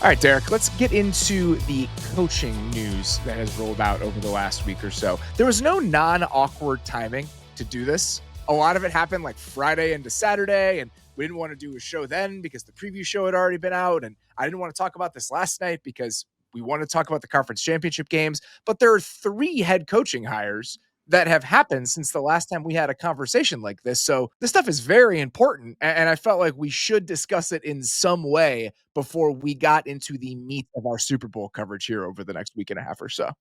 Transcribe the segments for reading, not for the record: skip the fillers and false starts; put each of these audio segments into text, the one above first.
All right, Derek, let's get into the coaching news that has rolled out over the last week or so. There was no non-awkward timing to do this. A lot of it happened like Friday into Saturday, and we didn't want to do a show then because the preview show had already been out, and I didn't want to talk about this last night because we want to talk about the conference championship games. But there are 3 head coaching hires that have happened since the last time we had a conversation like this. So this stuff is very important. And I felt like we should discuss it in some way before we got into the meat of our Super Bowl coverage here over the next week and a half or so.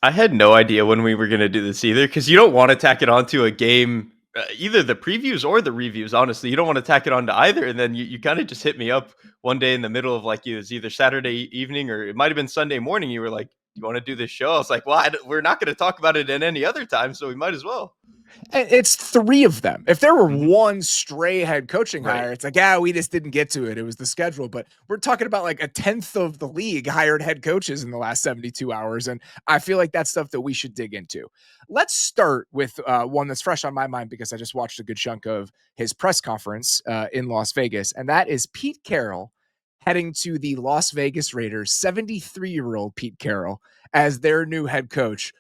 I had no idea when we were going to do this either, because you don't want to tack it onto a game, either the previews or the reviews. Honestly, you don't want to tack it onto either. And then you kind of just hit me up one day in the middle of like, it was either Saturday evening or it might have been Sunday morning. You were like, you want to do this show? I was like, well, we're not going to talk about it in any other time, so we might as well. And it's 3 of them. If there were one stray head coaching hire, it's like, we just didn't get to it. It was the schedule. But we're talking about like a 10th of the league hired head coaches in the last 72 hours. And I feel like that's stuff that we should dig into. Let's start with one that's fresh on my mind because I just watched a good chunk of his press conference in Las Vegas. And that is Pete Carroll heading to the Las Vegas Raiders, 73-year-old Pete Carroll, as their new head coach.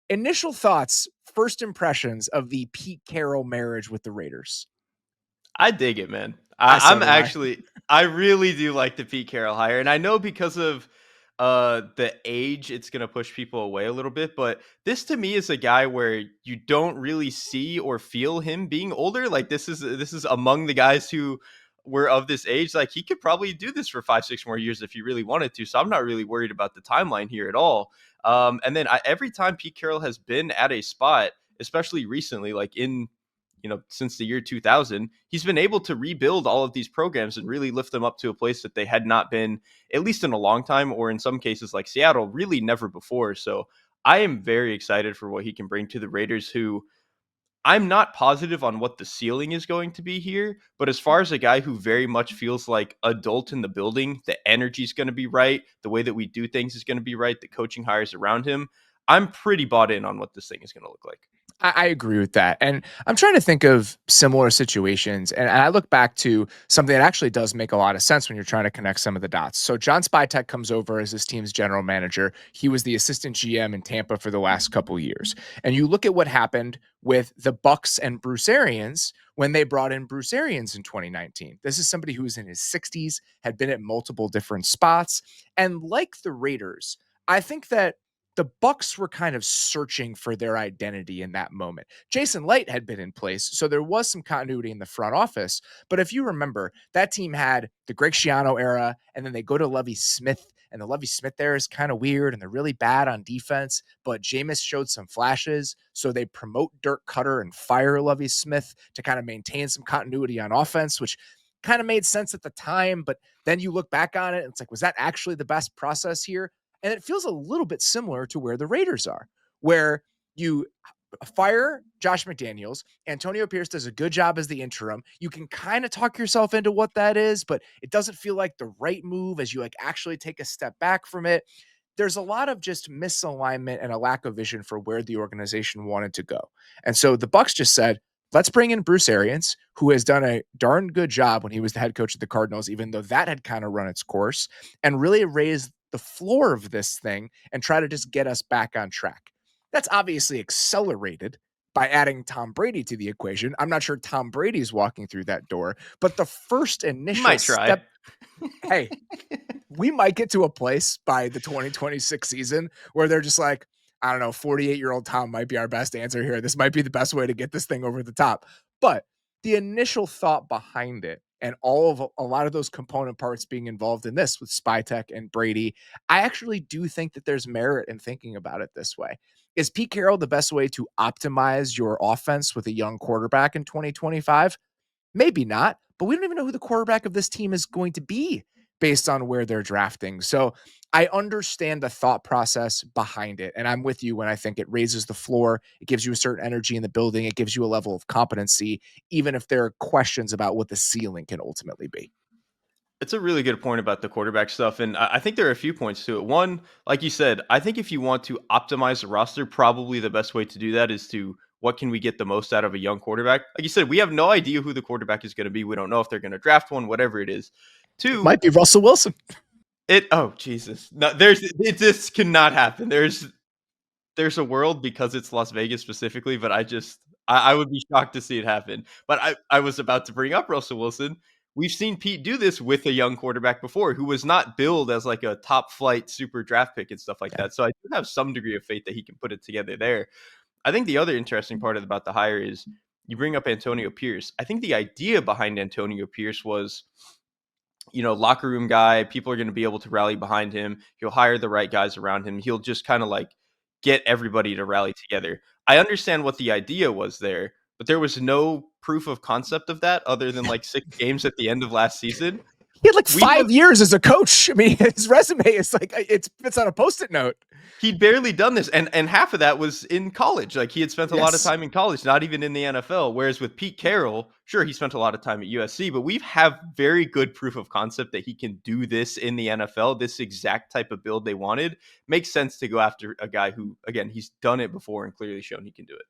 Initial thoughts, first impressions of the Pete Carroll marriage with the Raiders. I dig it, man. I really do like the Pete Carroll hire. And I know because of the age, it's going to push people away a little bit. But this to me is a guy where you don't really see or feel him being older. Like this is among the guys who were of this age. Like he could probably do this for 5-6 more years if he really wanted to. So I'm not really worried about the timeline here at all. And then every time Pete Carroll has been at a spot, especially recently, like since the year 2000, he's been able to rebuild all of these programs and really lift them up to a place that they had not been, at least in a long time, or in some cases like Seattle, really never before. So I am very excited for what he can bring to the Raiders, who I'm not positive on what the ceiling is going to be here, but as far as a guy who very much feels like adult in the building, the energy is going to be right, the way that we do things is going to be right, the coaching hires around him, I'm pretty bought in on what this thing is going to look like. I agree with that. And I'm trying to think of similar situations. And I look back to something that actually does make a lot of sense when you're trying to connect some of the dots. So John Spytek comes over as this team's general manager. He was the assistant GM in Tampa for the last couple of years. And you look at what happened with the Bucks and Bruce Arians when they brought in Bruce Arians in 2019. This is somebody who was in his 60s, had been at multiple different spots. And like the Raiders, I think that the Bucks were kind of searching for their identity in that moment. Jason Light had been in place, so there was some continuity in the front office. But if you remember, that team had the Greg Schiano era, and then they go to Lovie Smith, and the Lovie Smith era is kind of weird, and they're really bad on defense. But Jameis showed some flashes, so they promote Dirk Cutter and fire Lovie Smith to kind of maintain some continuity on offense, which kind of made sense at the time. But then you look back on it, and it's like, was that actually the best process here? And it feels a little bit similar to where the Raiders are, where you fire Josh McDaniels. Antonio Pierce does a good job as the interim. You can kind of talk yourself into what that is, but it doesn't feel like the right move as you like actually take a step back from it. There's a lot of just misalignment and a lack of vision for where the organization wanted to go. And so the Bucks just said, let's bring in Bruce Arians, who has done a darn good job when he was the head coach of the Cardinals, even though that had kind of run its course, and really raised the floor of this thing and try to just get us back on track. That's obviously accelerated by adding Tom Brady to the equation. I'm not sure Tom Brady's walking through that door, but the first initial step, hey, we might get to a place by the 2026 season where they're just like, I don't know, 48-year-old Tom might be our best answer here. This might be the best way to get this thing over the top. But the initial thought behind it and all of a lot of those component parts being involved in this with Spytek and Brady, I actually do think that there's merit in thinking about it this way. Is Pete Carroll the best way to optimize your offense with a young quarterback in 2025? Maybe not, but we don't even know who the quarterback of this team is going to be based on where they're drafting. So I understand the thought process behind it. And I'm with you when I think it raises the floor. It gives you a certain energy in the building. It gives you a level of competency, even if there are questions about what the ceiling can ultimately be. It's a really good point about the quarterback stuff. And I think there are a few points to it. One, like you said, I think if you want to optimize the roster, probably the best way to do that is to what can we get the most out of a young quarterback? Like you said, we have no idea who the quarterback is going to be. We don't know if they're going to draft one, whatever it is. Two, might be Russell Wilson. Oh Jesus. No, this cannot happen. There's a world because it's Las Vegas specifically, but I would be shocked to see it happen. But I was about to bring up Russell Wilson. We've seen Pete do this with a young quarterback before who was not billed as like a top flight super draft pick and stuff like Yeah. that. So I do have some degree of faith that he can put it together there. I think the other interesting part about the hire is you bring up Antonio Pierce. I think the idea behind Antonio Pierce was, locker room guy. People are going to be able to rally behind him. He'll hire the right guys around him. He'll just kind of like get everybody to rally together. I understand what the idea was there, but there was no proof of concept of that other than like 6 games at the end of last season. He had like We 5 years as a coach. I mean, his resume is like it's on a post-it note. He'd barely done this, and half of that was in college. Like he had spent a lot of Yes. time in college, not even in the NFL. Whereas with Pete Carroll, sure, he spent a lot of time at USC, but we have very good proof of concept that he can do this in the NFL. This exact type of build they wanted makes sense to go after a guy who, again, he's done it before and clearly shown he can do it.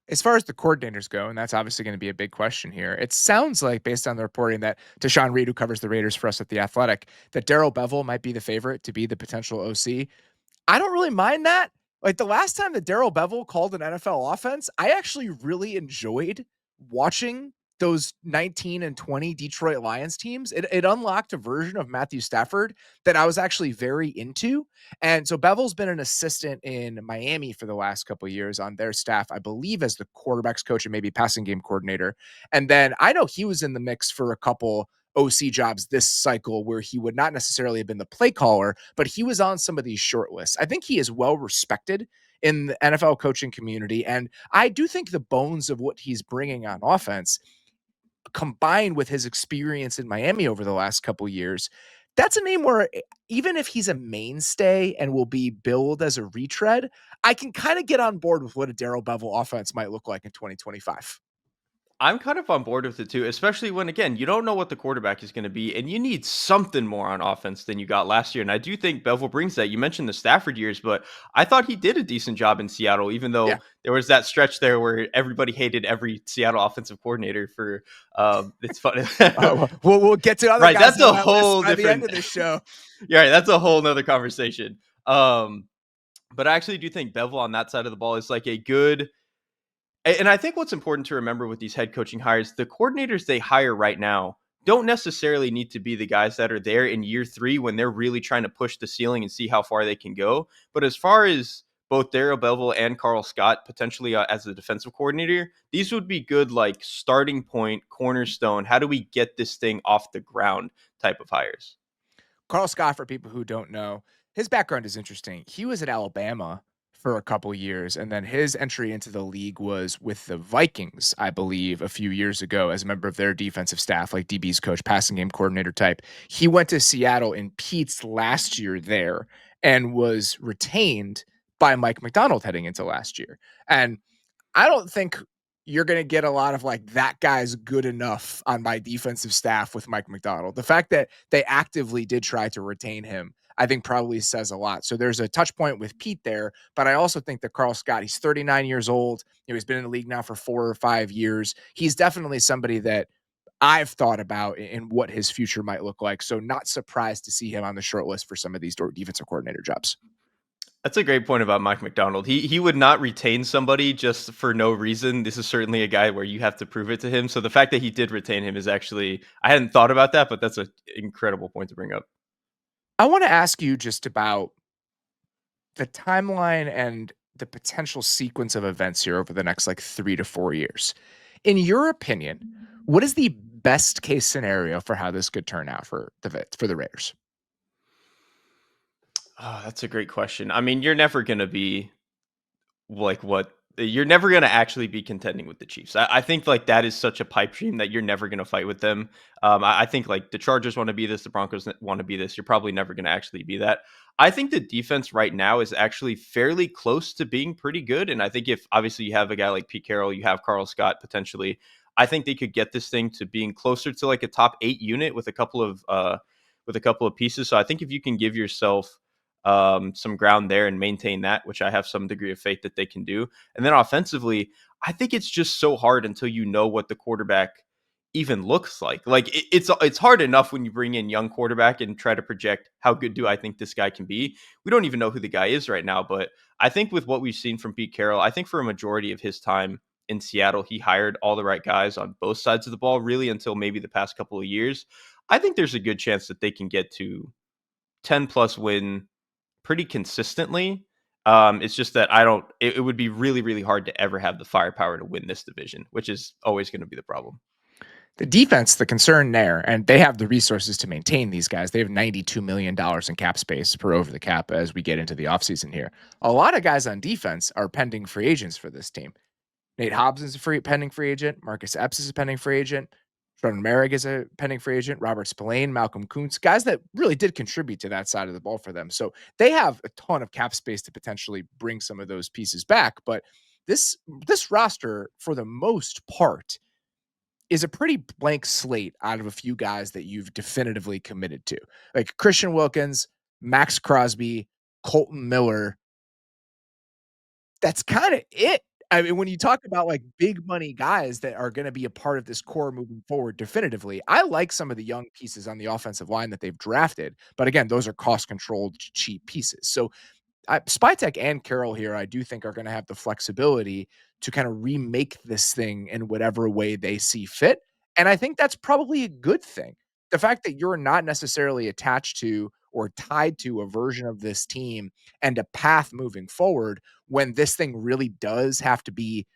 As far as the coordinators go, and that's obviously going to be a big question here, it sounds like, based on the reporting that Deshaun Reed, who covers the Raiders for us at The Athletic, that Darrell Bevell might be the favorite to be the potential OC. I don't really mind that. Like the last time that Darrell Bevell called an NFL offense, I actually really enjoyed watching those 19 and 20 Detroit Lions teams. It unlocked a version of Matthew Stafford that I was actually very into. And so Bevel's been an assistant in Miami for the last couple of years on their staff, I believe, as the quarterbacks coach and maybe passing game coordinator. And then I know he was in the mix for a couple OC jobs this cycle where he would not necessarily have been the play caller, but he was on some of these short lists. I think he is well respected in the NFL coaching community. And I do think the bones of what he's bringing on offense, combined with his experience in Miami over the last couple years, that's a name where even if he's a mainstay and will be billed as a retread, I can kind of get on board with what a Darrell Bevell offense might look like in 2025. I'm kind of on board with it too, especially when, again, you don't know what the quarterback is going to be, and you need something more on offense than you got last year. And I do think Bevel brings that. You mentioned the Stafford years, but I thought he did a decent job in Seattle, even Yeah. though there was that stretch there where everybody hated every Seattle offensive coordinator for. It's funny. We'll get to other Right, guys that's a on that list whole by the end different. of this show. Yeah, right, that's a whole nother conversation. But I actually do think Bevel on that side of the ball is like a good. And I think what's important to remember with these head coaching hires, the coordinators they hire right now don't necessarily need to be the guys that are there in year 3 when they're really trying to push the ceiling and see how far they can go. But as far as both Darrell Bevell and Carl Scott potentially as the defensive coordinator, these would be good like starting point, cornerstone. How do we get this thing off the ground type of hires? Carl Scott, for people who don't know, his background is interesting. He was at Alabama for a couple years, and then his entry into the league was with the Vikings, I believe, a few years ago as a member of their defensive staff, like DB's coach, passing game coordinator type. He went to Seattle in Pete's last year there and was retained by Mike McDonald heading into last year. And I don't think you're going to get a lot of like that guy's good enough on my defensive staff with Mike McDonald. The fact that they actively did try to retain him, I think probably says a lot. So there's a touch point with Pete there, but I also think that Carl Scott, he's 39 years old. He's been in the league now for 4 or 5 years. He's definitely somebody that I've thought about in what his future might look like. So not surprised to see him on the short list for some of these defensive coordinator jobs. That's a great point about Mike McDonald. He would not retain somebody just for no reason. This is certainly a guy where you have to prove it to him. So the fact that he did retain him is actually, I hadn't thought about that, but that's an incredible point to bring up. I want to ask you just about the timeline and the potential sequence of events here over the next like 3 to 4 years. In your opinion, what is the best case scenario for how this could turn out for the Raiders? Oh, that's a great question. I mean, you're never going to be like what you're never going to actually be contending with the Chiefs. I think like that is such a pipe dream that you're never going to fight with them. I think like the Chargers want to be this, the Broncos want to be this. You're probably never going to actually be that. I think the defense right now is actually fairly close to being pretty good. And I think if obviously you have a guy like Pete Carroll, you have Carl Scott potentially, I think they could get this thing to being closer to like a top 8 unit with a couple of pieces. So I think if you can give yourself some ground there and maintain that, which I have some degree of faith that they can do. And then offensively, I think it's just so hard until you know what the quarterback even looks like. Like it's hard enough when you bring in young quarterback and try to project how good do I think this guy can be. We don't even know who the guy is right now, but I think with what we've seen from Pete Carroll, I think for a majority of his time in Seattle, he hired all the right guys on both sides of the ball, really until maybe the past couple of years. I think there's a good chance that they can get to 10 plus win pretty consistently. It's just that it would be really, really hard to ever have the firepower to win this division, which is always going to be the problem. The defense, the concern there, and they have the resources to maintain these guys. They have $92 million in cap space per over the cap as we get into the offseason here. A lot of guys on defense are pending free agents for this team. Nate Hobbs is a pending free agent. Marcus Epps is a pending free agent. Jordan Merrick is a pending free agent. Robert Spillane, Malcolm Kuntz, guys that really did contribute to that side of the ball for them. So they have a ton of cap space to potentially bring some of those pieces back. But this roster, for the most part, is a pretty blank slate out of a few guys that you've definitively committed to, like Christian Wilkins, Max Crosby, Colton Miller. That's kind of it. I mean, when you talk about like big money guys that are going to be a part of this core moving forward, definitively, I like some of the young pieces on the offensive line that they've drafted. But again, those are cost controlled, cheap pieces. So Spytek and Carroll here, I do think are going to have the flexibility to kind of remake this thing in whatever way they see fit. And I think that's probably a good thing. The fact that you're not necessarily attached to or tied to a version of this team and a path moving forward when this thing really does have to be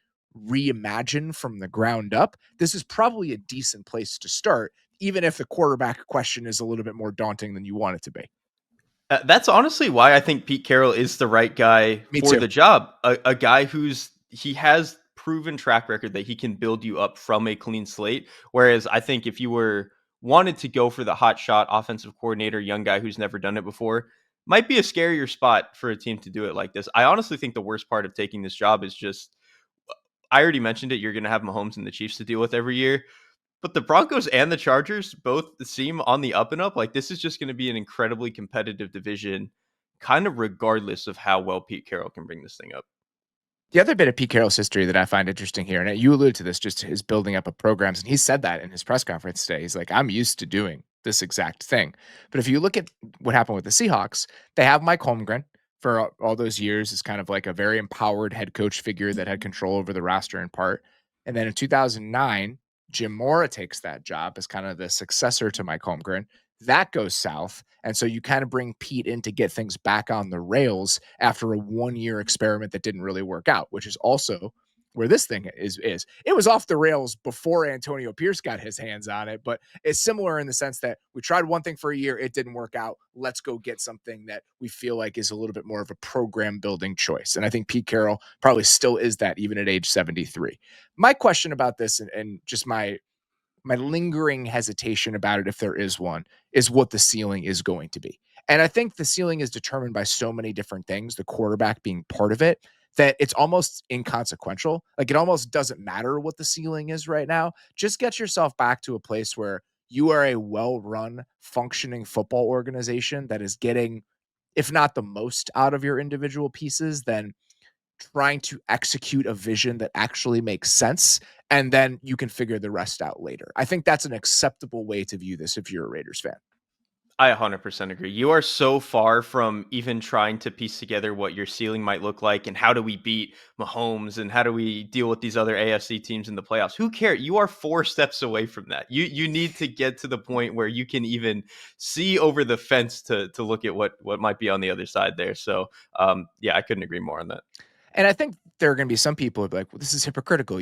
reimagined from the ground up, this is probably a decent place to start, even if the quarterback question is a little bit more daunting than you want it to be. That's honestly why I think Pete Carroll is the right guy Me for too. the job. A guy he has proven track record that he can build you up from a clean slate. Whereas I think if you wanted to go for the hot shot offensive coordinator, young guy who's never done it before, might be a scarier spot for a team to do it like this. I honestly think the worst part of taking this job is just, I already mentioned it. You're going to have Mahomes and the Chiefs to deal with every year. But the Broncos and the Chargers both seem on the up and up. Like, this is just going to be an incredibly competitive division, kind of regardless of how well Pete Carroll can bring this thing up. The other bit of Pete Carroll's history that I find interesting here, and you alluded to this, just his building up of programs, and he said that in his press conference today. He's like, I'm used to doing this exact thing. But if you look at what happened with the Seahawks, they have Mike Holmgren for all those years as kind of like a very empowered head coach figure that had control over the roster in part. And then in 2009, Jim Mora takes that job as kind of the successor to Mike Holmgren. That goes south. And so you kind of bring Pete in to get things back on the rails after a 1-year experiment that didn't really work out, which is also where this thing is. It was off the rails before Antonio Pierce got his hands on it, but it's similar in the sense that we tried one thing for a year, it didn't work out. Let's go get something that we feel like is a little bit more of a program building choice. And I think Pete Carroll probably still is that even at age 73. My question about this and just my lingering hesitation about it, if there is one, is what the ceiling is going to be. And I think the ceiling is determined by so many different things, the quarterback being part of it, that it's almost inconsequential. Like, it almost doesn't matter what the ceiling is right now. Just get yourself back to a place where you are a well-run, functioning football organization that is getting, if not the most out of your individual pieces, then trying to execute a vision that actually makes sense, and then you can figure the rest out later. I think that's an acceptable way to view this if you're a Raiders fan. I 100% agree. You are so far from even trying to piece together what your ceiling might look like and how do we beat Mahomes and how do we deal with these other AFC teams in the playoffs. Who cares? You are 4 steps away from that. You need to get to the point where you can even see over the fence to look at what might be on the other side there. So yeah, I couldn't agree more on that. And I think there are going to be some people who be like, well, this is hypocritical.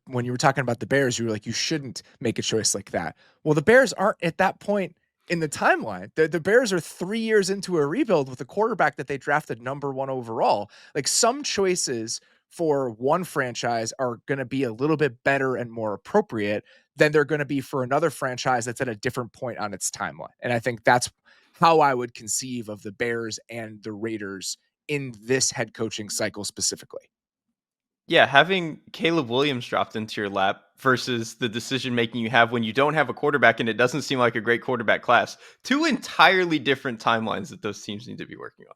When you were talking about the Bears, you were like, you shouldn't make a choice like that. Well, the Bears aren't at that point in the timeline. The Bears are 3 years into a rebuild with a quarterback that they drafted number 1 overall. Like, some choices for one franchise are going to be a little bit better and more appropriate than they're going to be for another franchise that's at a different point on its timeline. And I think that's how I would conceive of the Bears and the Raiders in this head coaching cycle specifically. Yeah, having Caleb Williams dropped into your lap versus the decision making you have when you don't have a quarterback and it doesn't seem like a great quarterback class. 2 entirely different timelines that those teams need to be working on.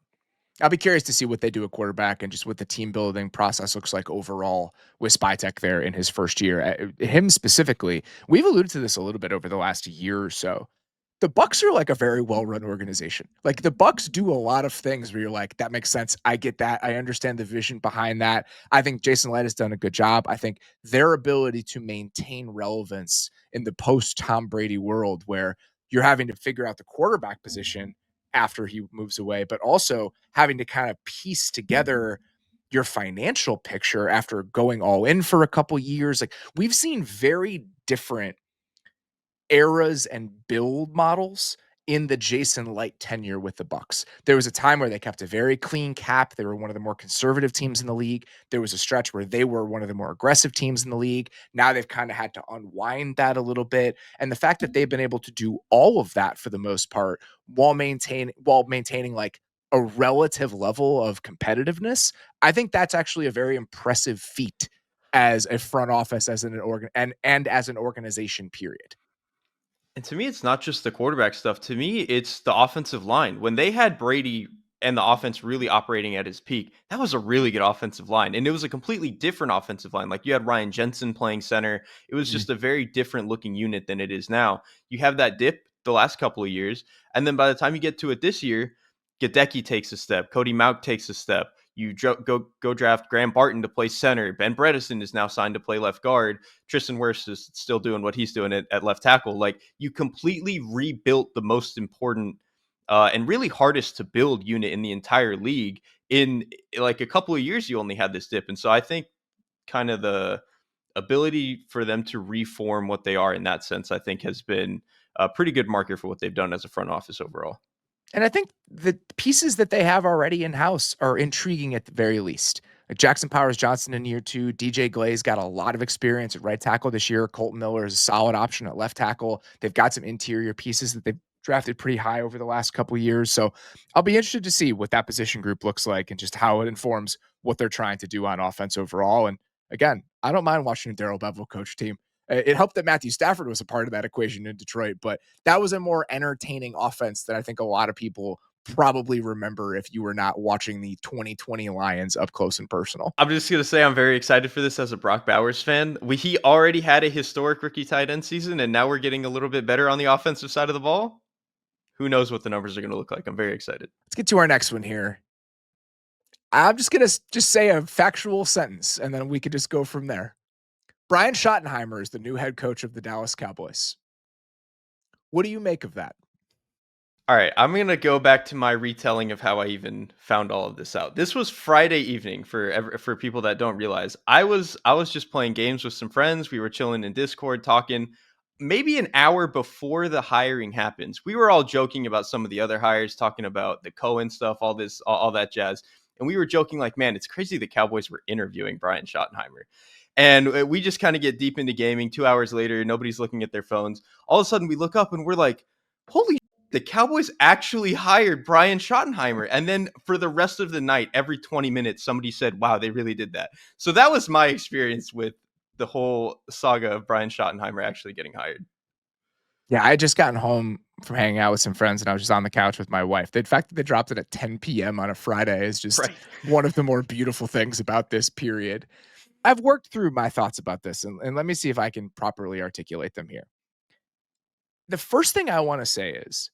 I'll be curious to see what they do at quarterback and just what the team building process looks like overall with Spytek there in his first year. Him specifically, we've alluded to this a little bit over the last year or so. The Bucks are like a very well-run organization. Like the Bucks do a lot of things where you're like, that makes sense. I get that. I understand the vision behind that. I think Jason Light has done a good job. I think their ability to maintain relevance in the post Tom Brady world where you're having to figure out the quarterback position after he moves away, but also having to kind of piece together your financial picture after going all in for a couple years. Like we've seen very different eras and build models in the Jason Light tenure with the Bucks. There was a time where they kept a very clean cap. They were one of the more conservative teams in the league. There was a stretch where they were one of the more aggressive teams in the league. Now they've kind of had to unwind that a little bit. And the fact that they've been able to do all of that for the most part while maintaining like a relative level of competitiveness, I think that's actually a very impressive feat as a front office, as an organ and as an organization, period. And to me, it's not just the quarterback stuff. To me, it's the offensive line. When they had Brady and the offense really operating at his peak, that was a really good offensive line. And it was a completely different offensive line. Like you had Ryan Jensen playing center. It was just a very different looking unit than it is now. You have that dip the last couple of years. And then by the time you get to it this year, Gadecki takes a step. Cody Mauch takes a step. You go draft Graham Barton to play center. Ben Bredesen is now signed to play left guard. Tristan Wirfs is still doing what he's doing at left tackle. Like you completely rebuilt the most important and really hardest to build unit in the entire league. In like a couple of years, you only had this dip, and so I think kind of the ability for them to reform what they are in that sense, I think, has been a pretty good marker for what they've done as a front office overall. And I think the pieces that they have already in house are intriguing at the very least. Like Jackson Powers Johnson in year two, DJ Glaze got a lot of experience at right tackle this year. Colton Miller is a solid option at left tackle. They've got some interior pieces that they've drafted pretty high over the last couple of years. So I'll be interested to see what that position group looks like and just how it informs what they're trying to do on offense overall. And again, I don't mind watching a Daryl Bevell coach team. It helped that Matthew Stafford was a part of that equation in Detroit, but that was a more entertaining offense than I think a lot of people probably remember if you were not watching the 2020 Lions up close and personal. I'm just gonna say I'm very excited for this as a Brock Bowers fan. He already had a historic rookie tight end season, and now we're getting a little bit better on the offensive side of the ball. Who knows what the numbers are going to look like? I'm very excited. Let's get to our next one here. I'm just going to just say a factual sentence, and then we could just go from there. Brian Schottenheimer is the new head coach of the Dallas Cowboys. What do you make of that? All right, I'm going to go back to my retelling of how I even found all of this out. This was Friday evening for people that don't realize. I was just playing games with some friends. We were chilling in Discord talking maybe an hour before the hiring happens. We were all joking about some of the other hires, talking about the Coen stuff, all that jazz. And we were joking like, man, it's crazy the Cowboys were interviewing Brian Schottenheimer. And we just kind of get deep into gaming. 2 hours later, nobody's looking at their phones. All of a sudden we look up and we're like, holy, the Cowboys actually hired Brian Schottenheimer. And then for the rest of the night, every 20 minutes, somebody said, wow, they really did that. So that was my experience with the whole saga of Brian Schottenheimer actually getting hired. Yeah, I had just gotten home from hanging out with some friends and I was just on the couch with my wife. The fact that they dropped it at 10 p.m. on a Friday is just Right. one of the more beautiful things about this period. I've worked through my thoughts about this, and let me see if I can properly articulate them here. The first thing I want to say is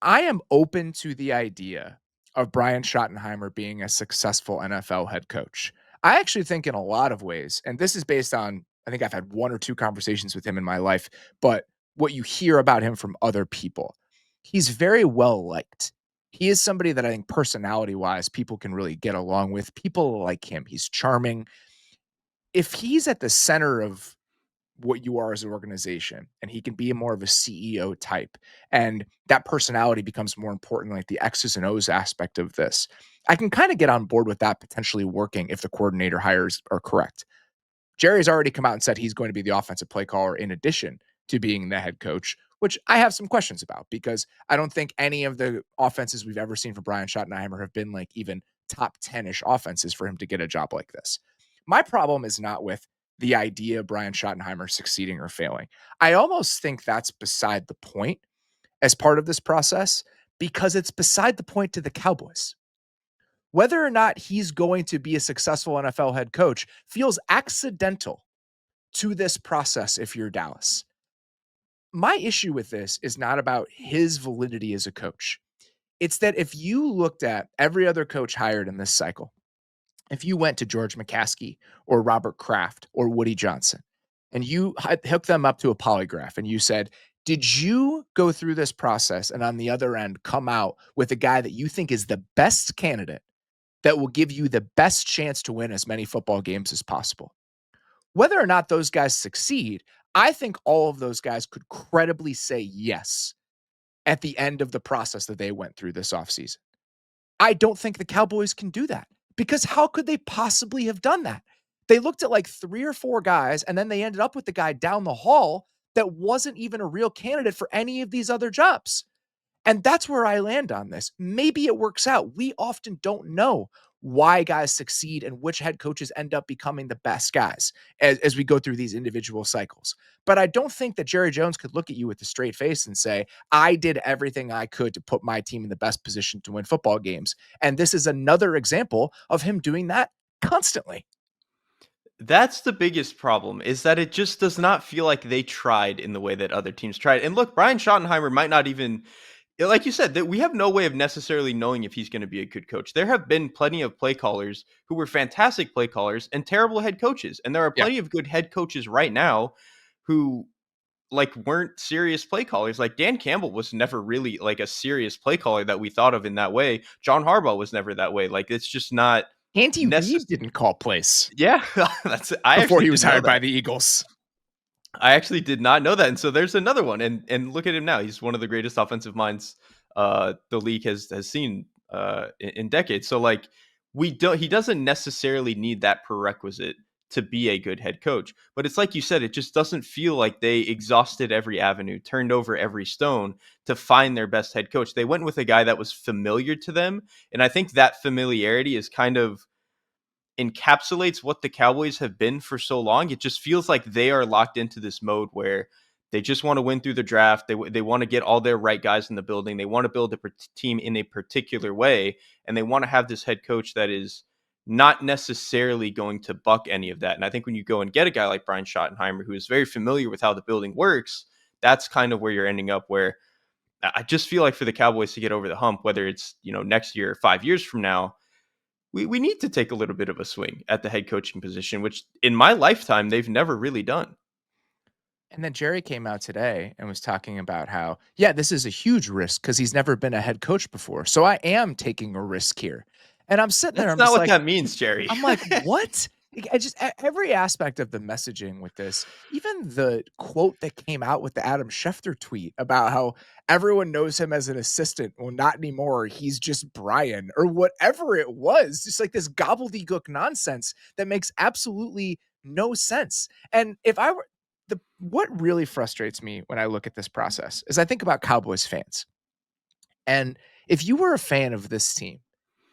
I am open to the idea of Brian Schottenheimer being a successful NFL head coach. I actually think in a lot of ways, and this is based on, I think I've had one or two conversations with him in my life, but what you hear about him from other people, he's very well liked. He is somebody that I think personality wise, people can really get along with. People like him. He's charming. If he's at the center of what you are as an organization and he can be more of a CEO type and that personality becomes more important, like the X's and O's aspect of this, I can kind of get on board with that potentially working if the coordinator hires are correct. Jerry's already come out and said he's going to be the offensive play caller in addition to being the head coach, which I have some questions about because I don't think any of the offenses we've ever seen for Brian Schottenheimer have been like even top 10-ish offenses for him to get a job like this. My problem is not with the idea of Brian Schottenheimer succeeding or failing. I almost think that's beside the point as part of this process because it's beside the point to the Cowboys. whether or not he's going to be a successful NFL head coach feels accidental to this process if you're Dallas. My issue with this is not about his validity as a coach. It's that if you looked at every other coach hired in this cycle, if you went to George McCaskey or Robert Kraft or Woody Johnson and you hooked them up to a polygraph and you said, did you go through this process and on the other end come out with a guy that you think is the best candidate that will give you the best chance to win as many football games as possible? Whether or not those guys succeed, I think all of those guys could credibly say yes at the end of the process that they went through this offseason. I don't think the Cowboys can do that because how could they possibly have done that? They looked at like 3 or 4 guys and then they ended up with the guy down the hall that wasn't even a real candidate for any of these other jobs. And that's where I land on this. Maybe it works out. We often don't know why guys succeed and which head coaches end up becoming the best guys as we go through these individual cycles. But I don't think that Jerry Jones could look at you with a straight face and say, I did everything I could to put my team in the best position to win football games. And this is another example of him doing that constantly. That's the biggest problem, is that it just does not feel like they tried in the way that other teams tried. And look, Brian Schottenheimer might not even, like you said, that we have no way of necessarily knowing if he's going to be a good coach. There have been plenty of play callers who were fantastic play callers and terrible head coaches. And there are Yeah. plenty of good head coaches right now who like weren't serious play callers. Like Dan Campbell was never really like a serious play caller that we thought of in that way. John Harbaugh was never that way. Like it's just not Andy necessary. Reid didn't call plays Yeah, that's I before actually he was didn't know hired by that. the Eagles. I actually did not know that, and so there's another one, and look at him now. He's one of the greatest offensive minds the league has seen in decades. So like he doesn't necessarily need that prerequisite to be a good head coach. But it's like you said, it just doesn't feel like they exhausted every avenue, turned over every stone to find their best head coach. They went with a guy that was familiar to them, and I think that familiarity is kind of encapsulates what the Cowboys have been for so long. It just feels like they are locked into this mode where they just want to win through the draft. They want to get all their right guys in the building. They want to build a team in a particular way, and they want to have this head coach that is not necessarily going to buck any of that. And I think when you go and get a guy like Brian Schottenheimer, who is very familiar with how the building works, that's kind of where you're ending up. Where I just feel like for the Cowboys to get over the hump, whether it's next year or 5 years from now, we need to take a little bit of a swing at the head coaching position, which in my lifetime, they've never really done. And then Jerry came out today and was talking about how, yeah, this is a huge risk because he's never been a head coach before. So I am taking a risk here. And I'm sitting there, That's I'm not just what like, that means, Jerry. what? I just every aspect of the messaging with this, even the quote that came out with the Adam Schefter tweet about how everyone knows him as an assistant. Well, not anymore. He's just Brian or whatever it was. Just like this gobbledygook nonsense that makes absolutely no sense. And if I were what really frustrates me when I look at this process is I think about Cowboys fans. And if you were a fan of this team,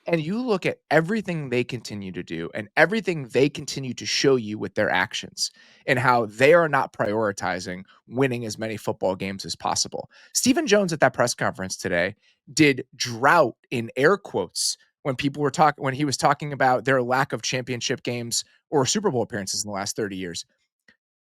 and you look at everything they continue to do and everything they continue to show you with their actions and how they are not prioritizing winning as many football games as possible. Stephen Jones at that press conference today did drought in air quotes when when he was talking about their lack of championship games or Super Bowl appearances in the last 30 years.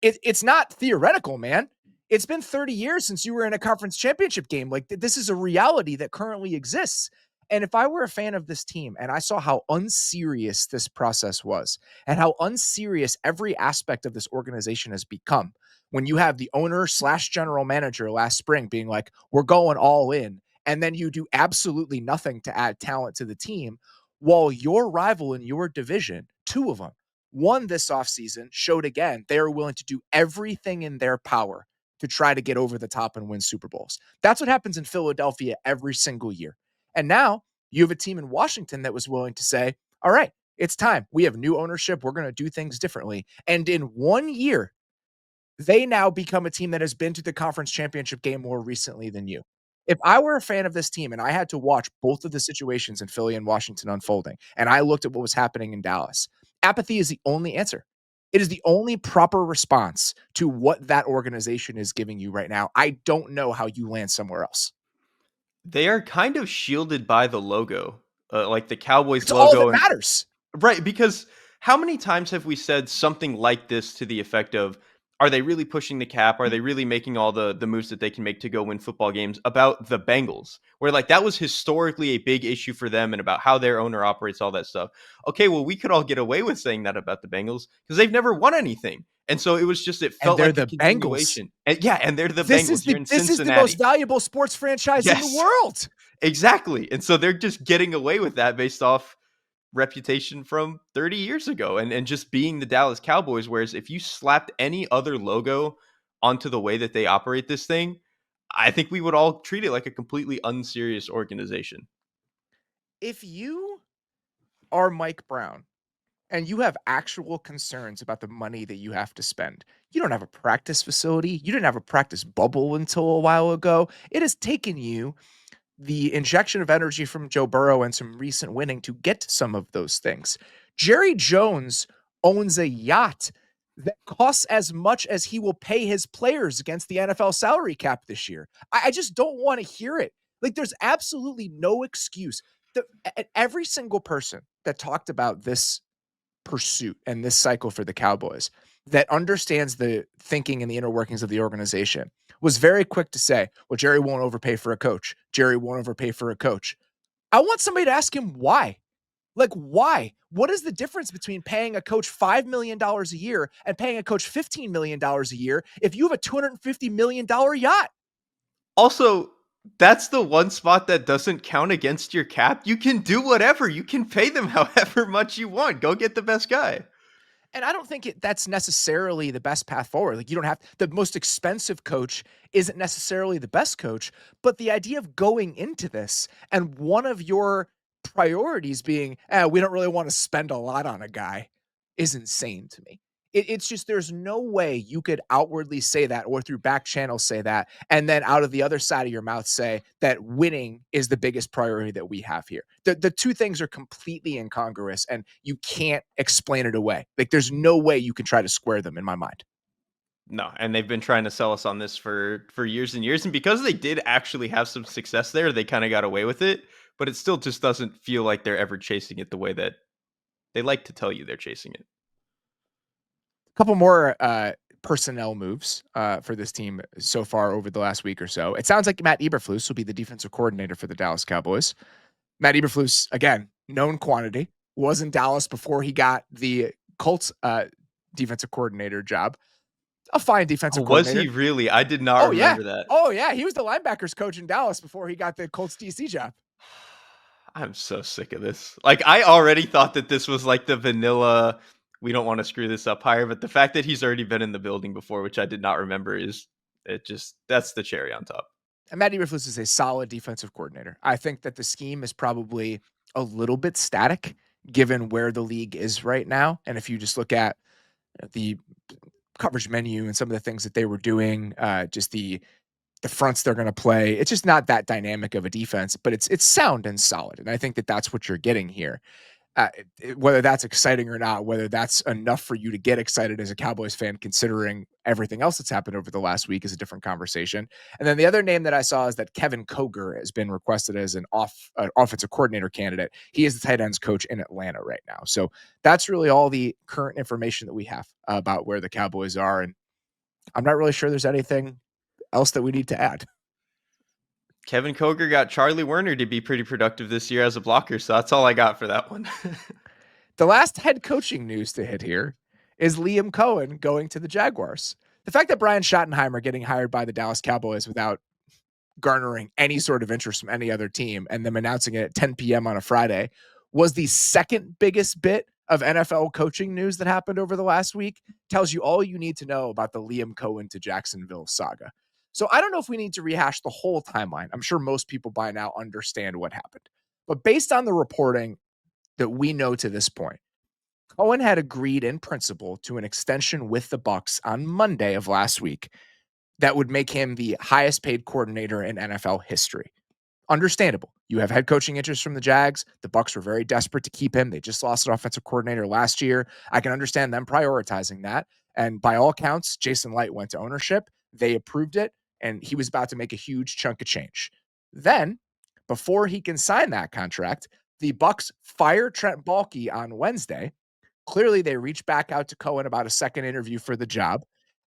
It's not theoretical, man. It's been 30 years since you were in a conference championship game. Like this is a reality that currently exists. And if I were a fan of this team and I saw how unserious this process was and how unserious every aspect of this organization has become, when you have the owner slash general manager last spring being like, we're going all in, and then you do absolutely nothing to add talent to the team, while your rival in your division, 2 of them, one this offseason showed again they are willing to do everything in their power to try to get over the top and win Super Bowls. That's what happens in Philadelphia every single year. And now you have a team in Washington that was willing to say, all right, it's time. We have new ownership. We're going to do things differently. And in 1 year, they now become a team that has been to the conference championship game more recently than you. If I were a fan of this team and I had to watch both of the situations in Philly and Washington unfolding, and I looked at what was happening in Dallas, apathy is the only answer. It is the only proper response to what that organization is giving you right now. I don't know how you land somewhere else. They are kind of shielded by the logo like the Cowboys It's all that logo and matters. right, because how many times have we said something like this to the effect of, are they really pushing the cap? Are they really making all the moves that they can make to go win football games about the Bengals? Where like that was historically a big issue for them and about how their owner operates, all that stuff. Okay, well, we could all get away with saying that about the Bengals because they've never won anything. And so it was just it And felt they're like a the Bengals. continuation. And yeah, and they're the Bengals. You're in This is the most Cincinnati. valuable sports franchise in the Yes, world. exactly. And so they're just getting away with that based off reputation from 30 years ago and just being the Dallas Cowboys. Whereas if you slapped any other logo onto the way that they operate this thing, I think we would all treat it like a completely unserious organization. If you are Mike Brown and you have actual concerns about the money that you have to spend, you don't have a practice facility. You didn't have a practice bubble until a while ago. It has taken you the injection of energy from Joe Burrow and some recent winning to get to some of those things. Jerry Jones owns a yacht that costs as much as he will pay his players against the NFL salary cap this year. I just don't want to hear it. Like, there's absolutely no excuse. Every single person that talked about this pursuit and this cycle for the Cowboys that understands the thinking and the inner workings of the organization was very quick to say, well, Jerry won't overpay for a coach. Jerry won't overpay for a coach. I want somebody to ask him why. Like, why? What is the difference between paying a coach $5 million a year and paying a coach $15 million a year if you have a $250 million yacht? Also, that's the one spot that doesn't count against your cap. You can do whatever. You can pay them however much you want. Go get the best guy. And I don't think that's necessarily the best path forward. Like, you don't have the most expensive coach isn't necessarily the best coach, but the idea of going into this and one of your priorities being, we don't really want to spend a lot on a guy is insane to me. It's just there's no way you could outwardly say that or through back channels say that, and then out of the other side of your mouth say that winning is the biggest priority that we have here. The two things are completely incongruous, and you can't explain it away. Like, there's no way you can try to square them in my mind. No, and they've been trying to sell us on this for years and years, and because they did actually have some success there, they kind of got away with it. But it still just doesn't feel like they're ever chasing it the way that they like to tell you they're chasing it. A couple more personnel moves for this team so far over the last week or so. It sounds like Matt Eberflus will be the defensive coordinator for the Dallas Cowboys. Matt Eberflus, again, known quantity, was in Dallas before he got the Colts defensive coordinator job. A fine Oh, defensive was coordinator. he really? I did not Oh, yeah. remember that. Oh, yeah. He was the linebackers coach in Dallas before he got the Colts DC job. I'm so sick of this. Like, I already thought that this was like the vanilla, we don't want to screw this up hire, but the fact that he's already been in the building before, which I did not remember, is it just that's the cherry on top. And Matt Eberflus is a solid defensive coordinator. I think that the scheme is probably a little bit static given where the league is right now. And if you just look at the coverage menu and some of the things that they were doing, just the fronts they're going to play, it's just not that dynamic of a defense, but it's sound and solid. And I think that that's what you're getting here. Whether that's exciting or not, whether that's enough for you to get excited as a Cowboys fan, considering everything else that's happened over the last week, is a different conversation. And then the other name that I saw is that Kevin Koger has been requested as an offensive coordinator candidate. He is the tight ends coach in Atlanta right now. So that's really all the current information that we have about where the Cowboys are. And I'm not really sure there's anything else that we need to add. Kevin Koger got Charlie Werner to be pretty productive this year as a blocker, so that's all I got for that one. The last head coaching news to hit here is Liam Coen going to the Jaguars. The fact that Brian Schottenheimer getting hired by the Dallas Cowboys without garnering any sort of interest from any other team and them announcing it at 10 p.m. on a Friday was the second biggest bit of NFL coaching news that happened over the last week. Tells you all you need to know about the Liam Coen to Jacksonville saga. So I don't know if we need to rehash the whole timeline. I'm sure most people by now understand what happened. But based on the reporting that we know to this point, Coen had agreed in principle to an extension with the Bucs on Monday of last week that would make him the highest paid coordinator in NFL history. Understandable. You have head coaching interest from the Jags. The Bucs were very desperate to keep him. They just lost an offensive coordinator last year. I can understand them prioritizing that. And by all counts, Jason Light went to ownership. They approved it, and he was about to make a huge chunk of change. Then, before he can sign that contract, The Bucks fire Trent Baalke on Wednesday. Clearly, they reached back out to Coen about a second interview for the job.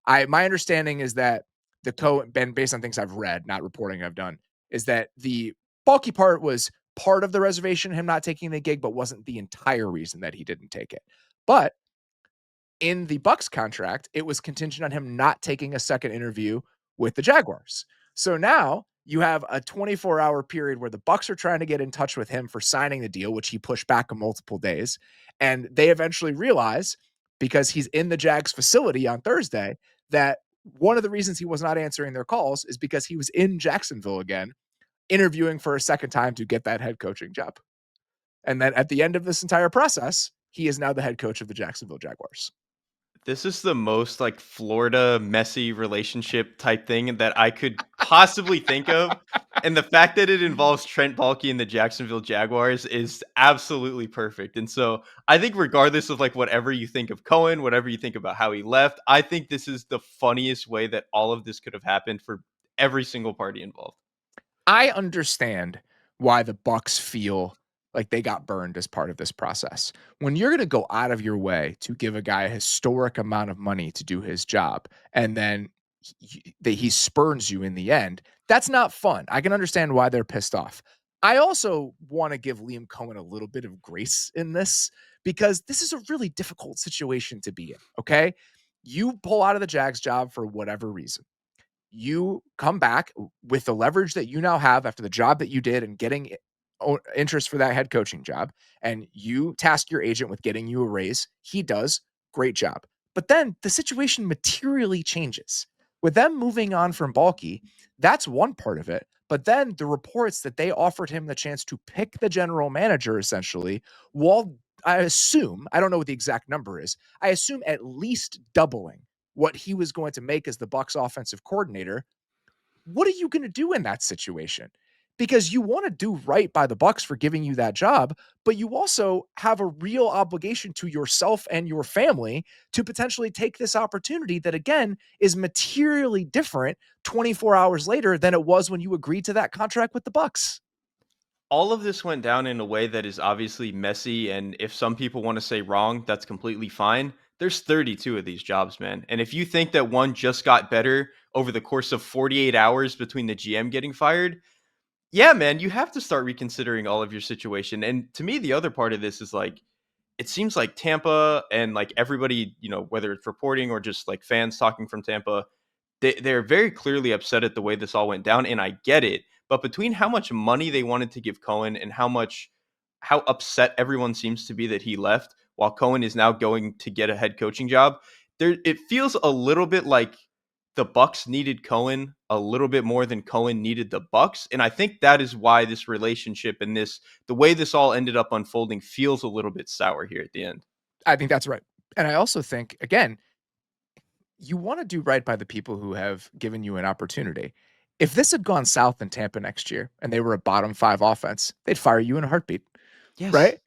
My understanding is that the Coen, Ben, based on things I've read, not reporting I've done, is that the Baalke part was part of the reservation, him not taking the gig, but wasn't the entire reason that he didn't take it. But in the Bucks contract, it was contingent on him not taking a second interview with the Jaguars. So now you have a 24-hour period where the Bucks are trying to get in touch with him for signing the deal, which he pushed back multiple days. And they eventually realize, because he's in the Jags facility on Thursday, that one of the reasons he was not answering their calls is because he was in Jacksonville again, interviewing for a second time to get that head coaching job. And then at the end of this entire process, he is now the head coach of the Jacksonville Jaguars. This is the most like Florida messy relationship type thing that I could possibly think of. And the fact that it involves Trent Baalke and the Jacksonville Jaguars is absolutely perfect. And so I think regardless of like whatever you think of Coen, whatever you think about how he left, I think this is the funniest way that all of this could have happened for every single party involved. I understand why the Bucks feel like they got burned as part of this process. When you're going to go out of your way to give a guy a historic amount of money to do his job, and then he spurns you in the end, that's not fun. I can understand why they're pissed off. I also want to give Liam Coen a little bit of grace in this, because this is a really difficult situation to be in. Okay. You pull out of the Jags job for whatever reason. You come back with the leverage that you now have after the job that you did and getting interest for that head coaching job, and you task your agent with getting you a raise. He does. Great job. But then the situation materially changes. With them moving on from Baalke, that's one part of it. But then the reports that they offered him the chance to pick the general manager, essentially, while I assume, I don't know what the exact number is, I assume at least doubling what he was going to make as the Bucks offensive coordinator. What are you going to do in that situation? Because you want to do right by the Bucks for giving you that job, but you also have a real obligation to yourself and your family to potentially take this opportunity that, again, is materially different 24 hours later than it was when you agreed to that contract with the Bucks. All of this went down in a way that is obviously messy, and if some people want to say wrong, that's completely fine. There's 32 of these jobs, man. And if you think that one just got better over the course of 48 hours between the GM getting fired, yeah, man, you have to start reconsidering all of your situation. And to me, the other part of this is like, it seems like Tampa and like everybody, whether it's reporting or just like fans talking from Tampa, they're very clearly upset at the way this all went down, and I get it. But between how much money they wanted to give Coen and how upset everyone seems to be that he left, while Coen is now going to get a head coaching job, it feels a little bit like the Bucks needed Coen a little bit more than Coen needed the Bucks, and I think that is why this relationship and the way this all ended up unfolding feels a little bit sour here at the end. I think that's right. And I also think, again, you want to do right by the people who have given you an opportunity. If this had gone south in Tampa next year and they were a bottom 5 offense, they'd fire you in a heartbeat. Yes. Right?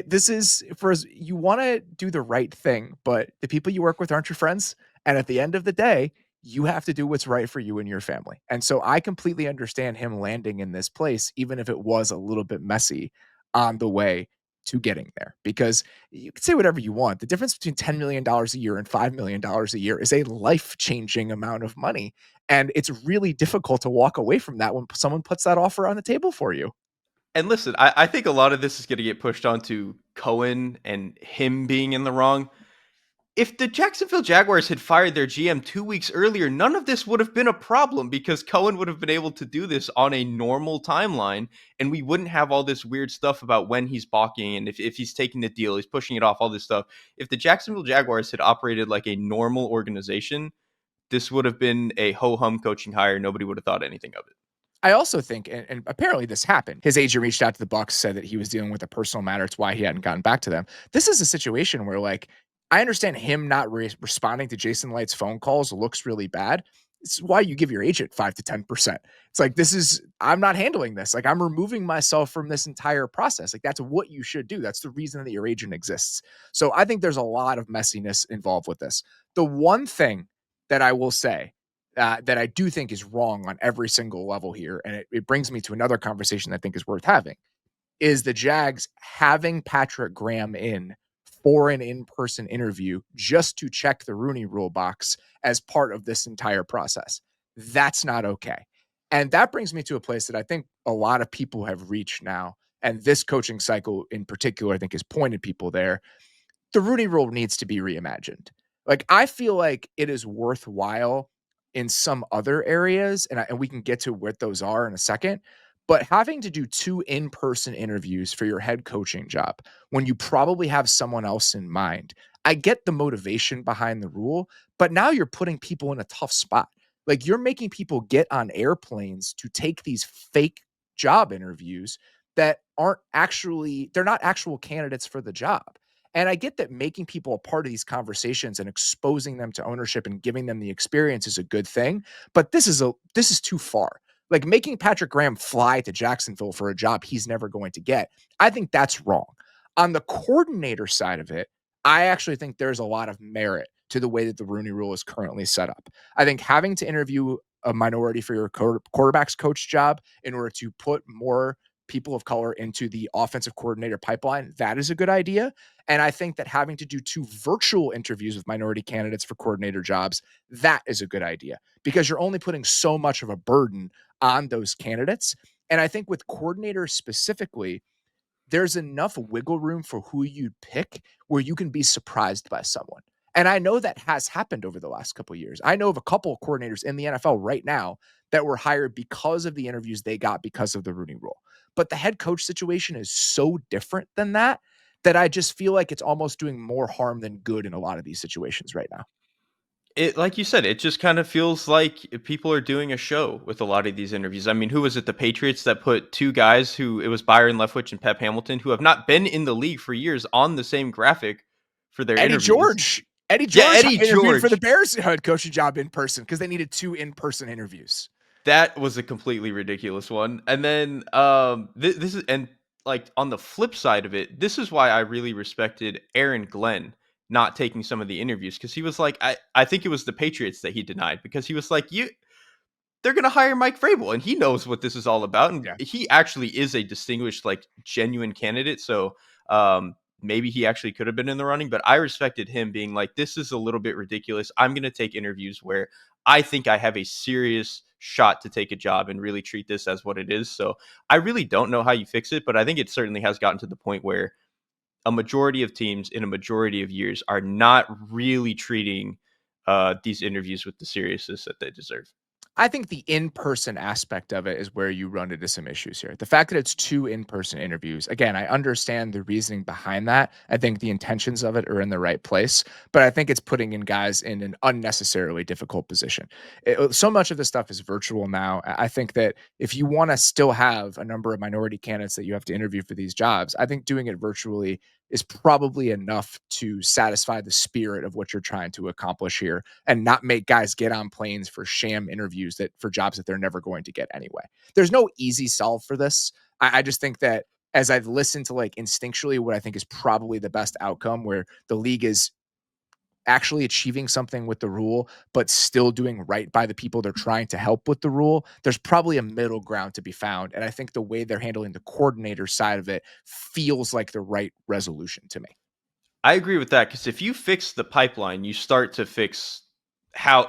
This is for us. You want to do the right thing, but the people you work with aren't your friends. And at the end of the day, you have to do what's right for you and your family. And so I completely understand him landing in this place, even if it was a little bit messy on the way to getting there, because you can say whatever you want. The difference between $10 million a year and $5 million a year is a life-changing amount of money. And it's really difficult to walk away from that when someone puts that offer on the table for you. And listen, I think a lot of this is going to get pushed onto Coen and him being in the wrong. If the Jacksonville Jaguars had fired their GM 2 weeks earlier, none of this would have been a problem because Coen would have been able to do this on a normal timeline, and we wouldn't have all this weird stuff about when he's balking and if he's taking the deal, he's pushing it off, all this stuff. If the Jacksonville Jaguars had operated like a normal organization, this would have been a ho-hum coaching hire. Nobody would have thought anything of it. I also think, and apparently this happened, his agent reached out to the Bucks, said that he was dealing with a personal matter. It's why he hadn't gotten back to them. This is a situation where, like, I understand him not responding to Jason Light's phone calls looks really bad. It's why you give your agent 5 to 10%. It's like, I'm not handling this. Like, I'm removing myself from this entire process. Like, that's what you should do. That's the reason that your agent exists. So I think there's a lot of messiness involved with this. The one thing that I will say that I do think is wrong on every single level here, and it brings me to another conversation that I think is worth having. is the Jags having Patrick Graham in for an in-person interview just to check the Rooney Rule box as part of this entire process. That's not okay. And that brings me to a place that I think a lot of people have reached now. And this coaching cycle in particular, I think, has pointed people there. The Rooney Rule needs to be reimagined. Like, I feel like it is worthwhile in some other areas, and we can get to what those are in a second. But having to do 2 in-person interviews for your head coaching job when you probably have someone else in mind, I get the motivation behind the rule, but now you're putting people in a tough spot. Like, you're making people get on airplanes to take these fake job interviews that aren't actually, they're not actual candidates for the job. And I get that making people a part of these conversations and exposing them to ownership and giving them the experience is a good thing, but this is too far. Like, making Patrick Graham fly to Jacksonville for a job he's never going to get, I think that's wrong. On the coordinator side of it, I actually think there's a lot of merit to the way that the Rooney Rule is currently set up. I think having to interview a minority for your quarterback's coach job in order to put more people of color into the offensive coordinator pipeline, that is a good idea. And I think that having to do 2 virtual interviews with minority candidates for coordinator jobs, that is a good idea because you're only putting so much of a burden on those candidates. And I think with coordinators specifically, there's enough wiggle room for who you'd pick where you can be surprised by someone. And I know that has happened over the last couple of years. I know of a couple of coordinators in the NFL right now that were hired because of the interviews they got because of the Rooney Rule. But the head coach situation is so different than that that I just feel like it's almost doing more harm than good in a lot of these situations right now. It like you said, it just kind of feels like people are doing a show with a lot of these interviews. I mean, who was it? The Patriots that put 2 guys who it was Byron Leftwich and Pep Hamilton, who have not been in the league for years, on the same graphic for their Eddie interviews. George. Eddie Yeah, George Eddie interviewed for the George. Bears head coaching job in person because they needed 2 in-person interviews. That was a completely ridiculous one. And then this is, and like on the flip side of it, this is why I really respected Aaron Glenn not taking some of the interviews, because he was like, I think it was the Patriots that he denied, because he was like, they're going to hire Mike Vrabel and he knows what this is all about. And Yeah. he actually is a distinguished, like, genuine candidate. So maybe he actually could have been in the running, but I respected him being like, this is a little bit ridiculous. I'm going to take interviews where I think I have a serious shot to take a job and really treat this as what it is. So I really don't know how you fix it, but I think it certainly has gotten to the point where a majority of teams in a majority of years are not really treating these interviews with the seriousness that they deserve. I think the in-person aspect of it is where you run into some issues here. The fact that it's 2 in-person interviews, again, I understand the reasoning behind that. I think the intentions of it are in the right place, but I think it's putting in guys in an unnecessarily difficult position. So much of this stuff is virtual now. I think that if you want to still have a number of minority candidates that you have to interview for these jobs, I think doing it virtually is probably enough to satisfy the spirit of what you're trying to accomplish here and not make guys get on planes for sham interviews that for jobs that they're never going to get anyway. There's no easy solve for this. I just think that as I've listened to, like, instinctually what I think is probably the best outcome, where the league is actually achieving something with the rule, but still doing right by the people they're trying to help with the rule, there's probably a middle ground to be found. And I think the way they're handling the coordinator side of it feels like the right resolution to me. I agree with that, because if you fix the pipeline, you start to fix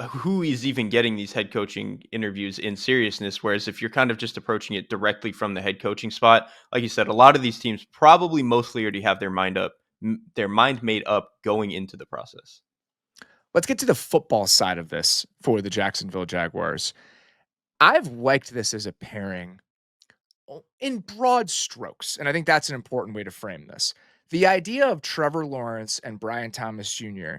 who is even getting these head coaching interviews in seriousness. Whereas if you're kind of just approaching it directly from the head coaching spot, like you said, a lot of these teams probably mostly already have their mind made up going into the process. Let's get to the football side of this for the Jacksonville Jaguars. I've liked this as a pairing in broad strokes, and I think that's an important way to frame this. The idea of Trevor Lawrence and Brian Thomas Jr.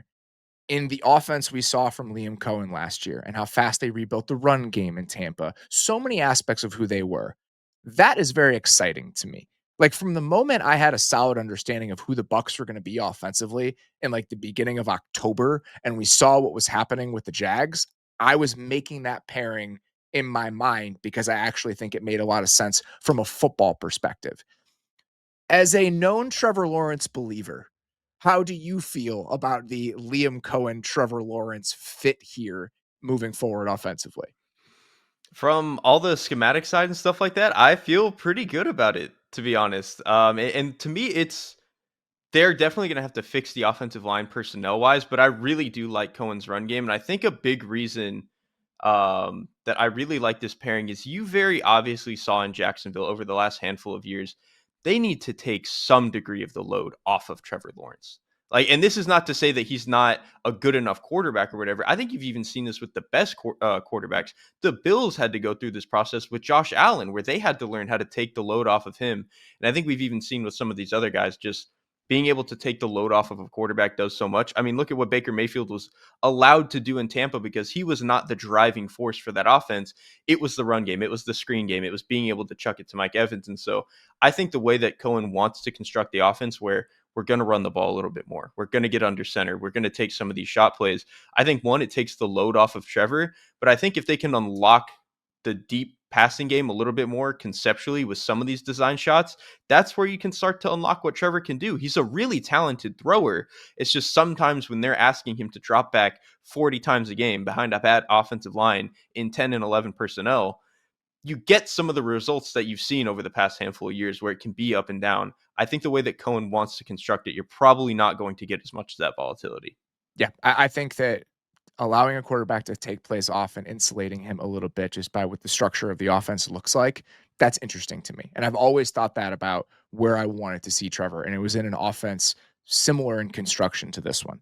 in the offense we saw from Liam Coen last year and how fast they rebuilt the run game in Tampa, so many aspects of who they were. That is very exciting to me. Like, from the moment I had a solid understanding of who the Bucks were going to be offensively in, like, the beginning of October, and we saw what was happening with the Jags, I was making that pairing in my mind because I actually think it made a lot of sense from a football perspective. As a known Trevor Lawrence believer, how do you feel about the Liam Coen, Trevor Lawrence fit here moving forward offensively? From all the schematic side and stuff like that, I feel pretty good about it. to be honest. And to me, they're definitely going to have to fix the offensive line personnel wise, but I really do like Cohen's run game. And I think a big reason that I really like this pairing is you very obviously saw in Jacksonville over the last handful of years, they need to take some degree of the load off of Trevor Lawrence. Like, and this is not to say that he's not a good enough quarterback or whatever. I think you've even seen this with the best quarterbacks. The Bills had to go through this process with Josh Allen, where they had to learn how to take the load off of him. And I think we've even seen with some of these other guys, just being able to take the load off of a quarterback does so much. I mean, look at what Baker Mayfield was allowed to do in Tampa because he was not the driving force for that offense. It was the run game. It was the screen game. It was being able to chuck it to Mike Evans. And so I think the way that Cohen wants to construct the offense where we're going to run the ball a little bit more, we're going to get under center, we're going to take some of these shot plays. I think one, it takes the load off of Trevor, but I think if they can unlock the deep passing game a little bit more conceptually with some of these design shots, that's where you can start to unlock what Trevor can do. He's a really talented thrower. It's just sometimes when they're asking him to drop back 40 times a game behind a bad offensive line in 10 and 11 personnel, you get some of the results that you've seen over the past handful of years where it can be up and down. I think the way that Cohen wants to construct it, you're probably not going to get as much of that volatility. Yeah, I think that allowing a quarterback to take plays off and insulating him a little bit just by what the structure of the offense looks like, that's interesting to me. And I've always thought that about where I wanted to see Trevor, and it was in an offense similar in construction to this one.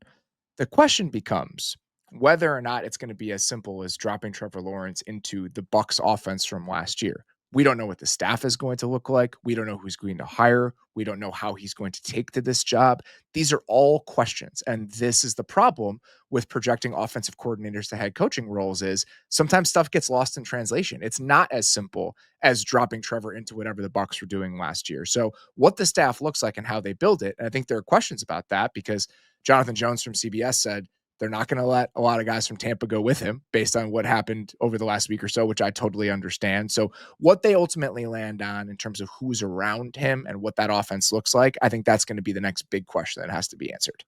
The question becomes whether or not it's going to be as simple as dropping Trevor Lawrence into the Bucks offense from last year. We don't know what the staff is going to look like. We don't know who's going to hire. We don't know how he's going to take to this job. These are all questions. And this is the problem with projecting offensive coordinators to head coaching roles is sometimes stuff gets lost in translation. It's not as simple as dropping Trevor into whatever the Bucks were doing last year. So what the staff looks like and how they build it. And I think there are questions about that because Jonathan Jones from CBS said they're not going to let a lot of guys from Tampa go with him based on what happened over the last week or so, which I totally understand. So what they ultimately land on in terms of who's around him and what that offense looks like, I think that's going to be the next big question that has to be answered.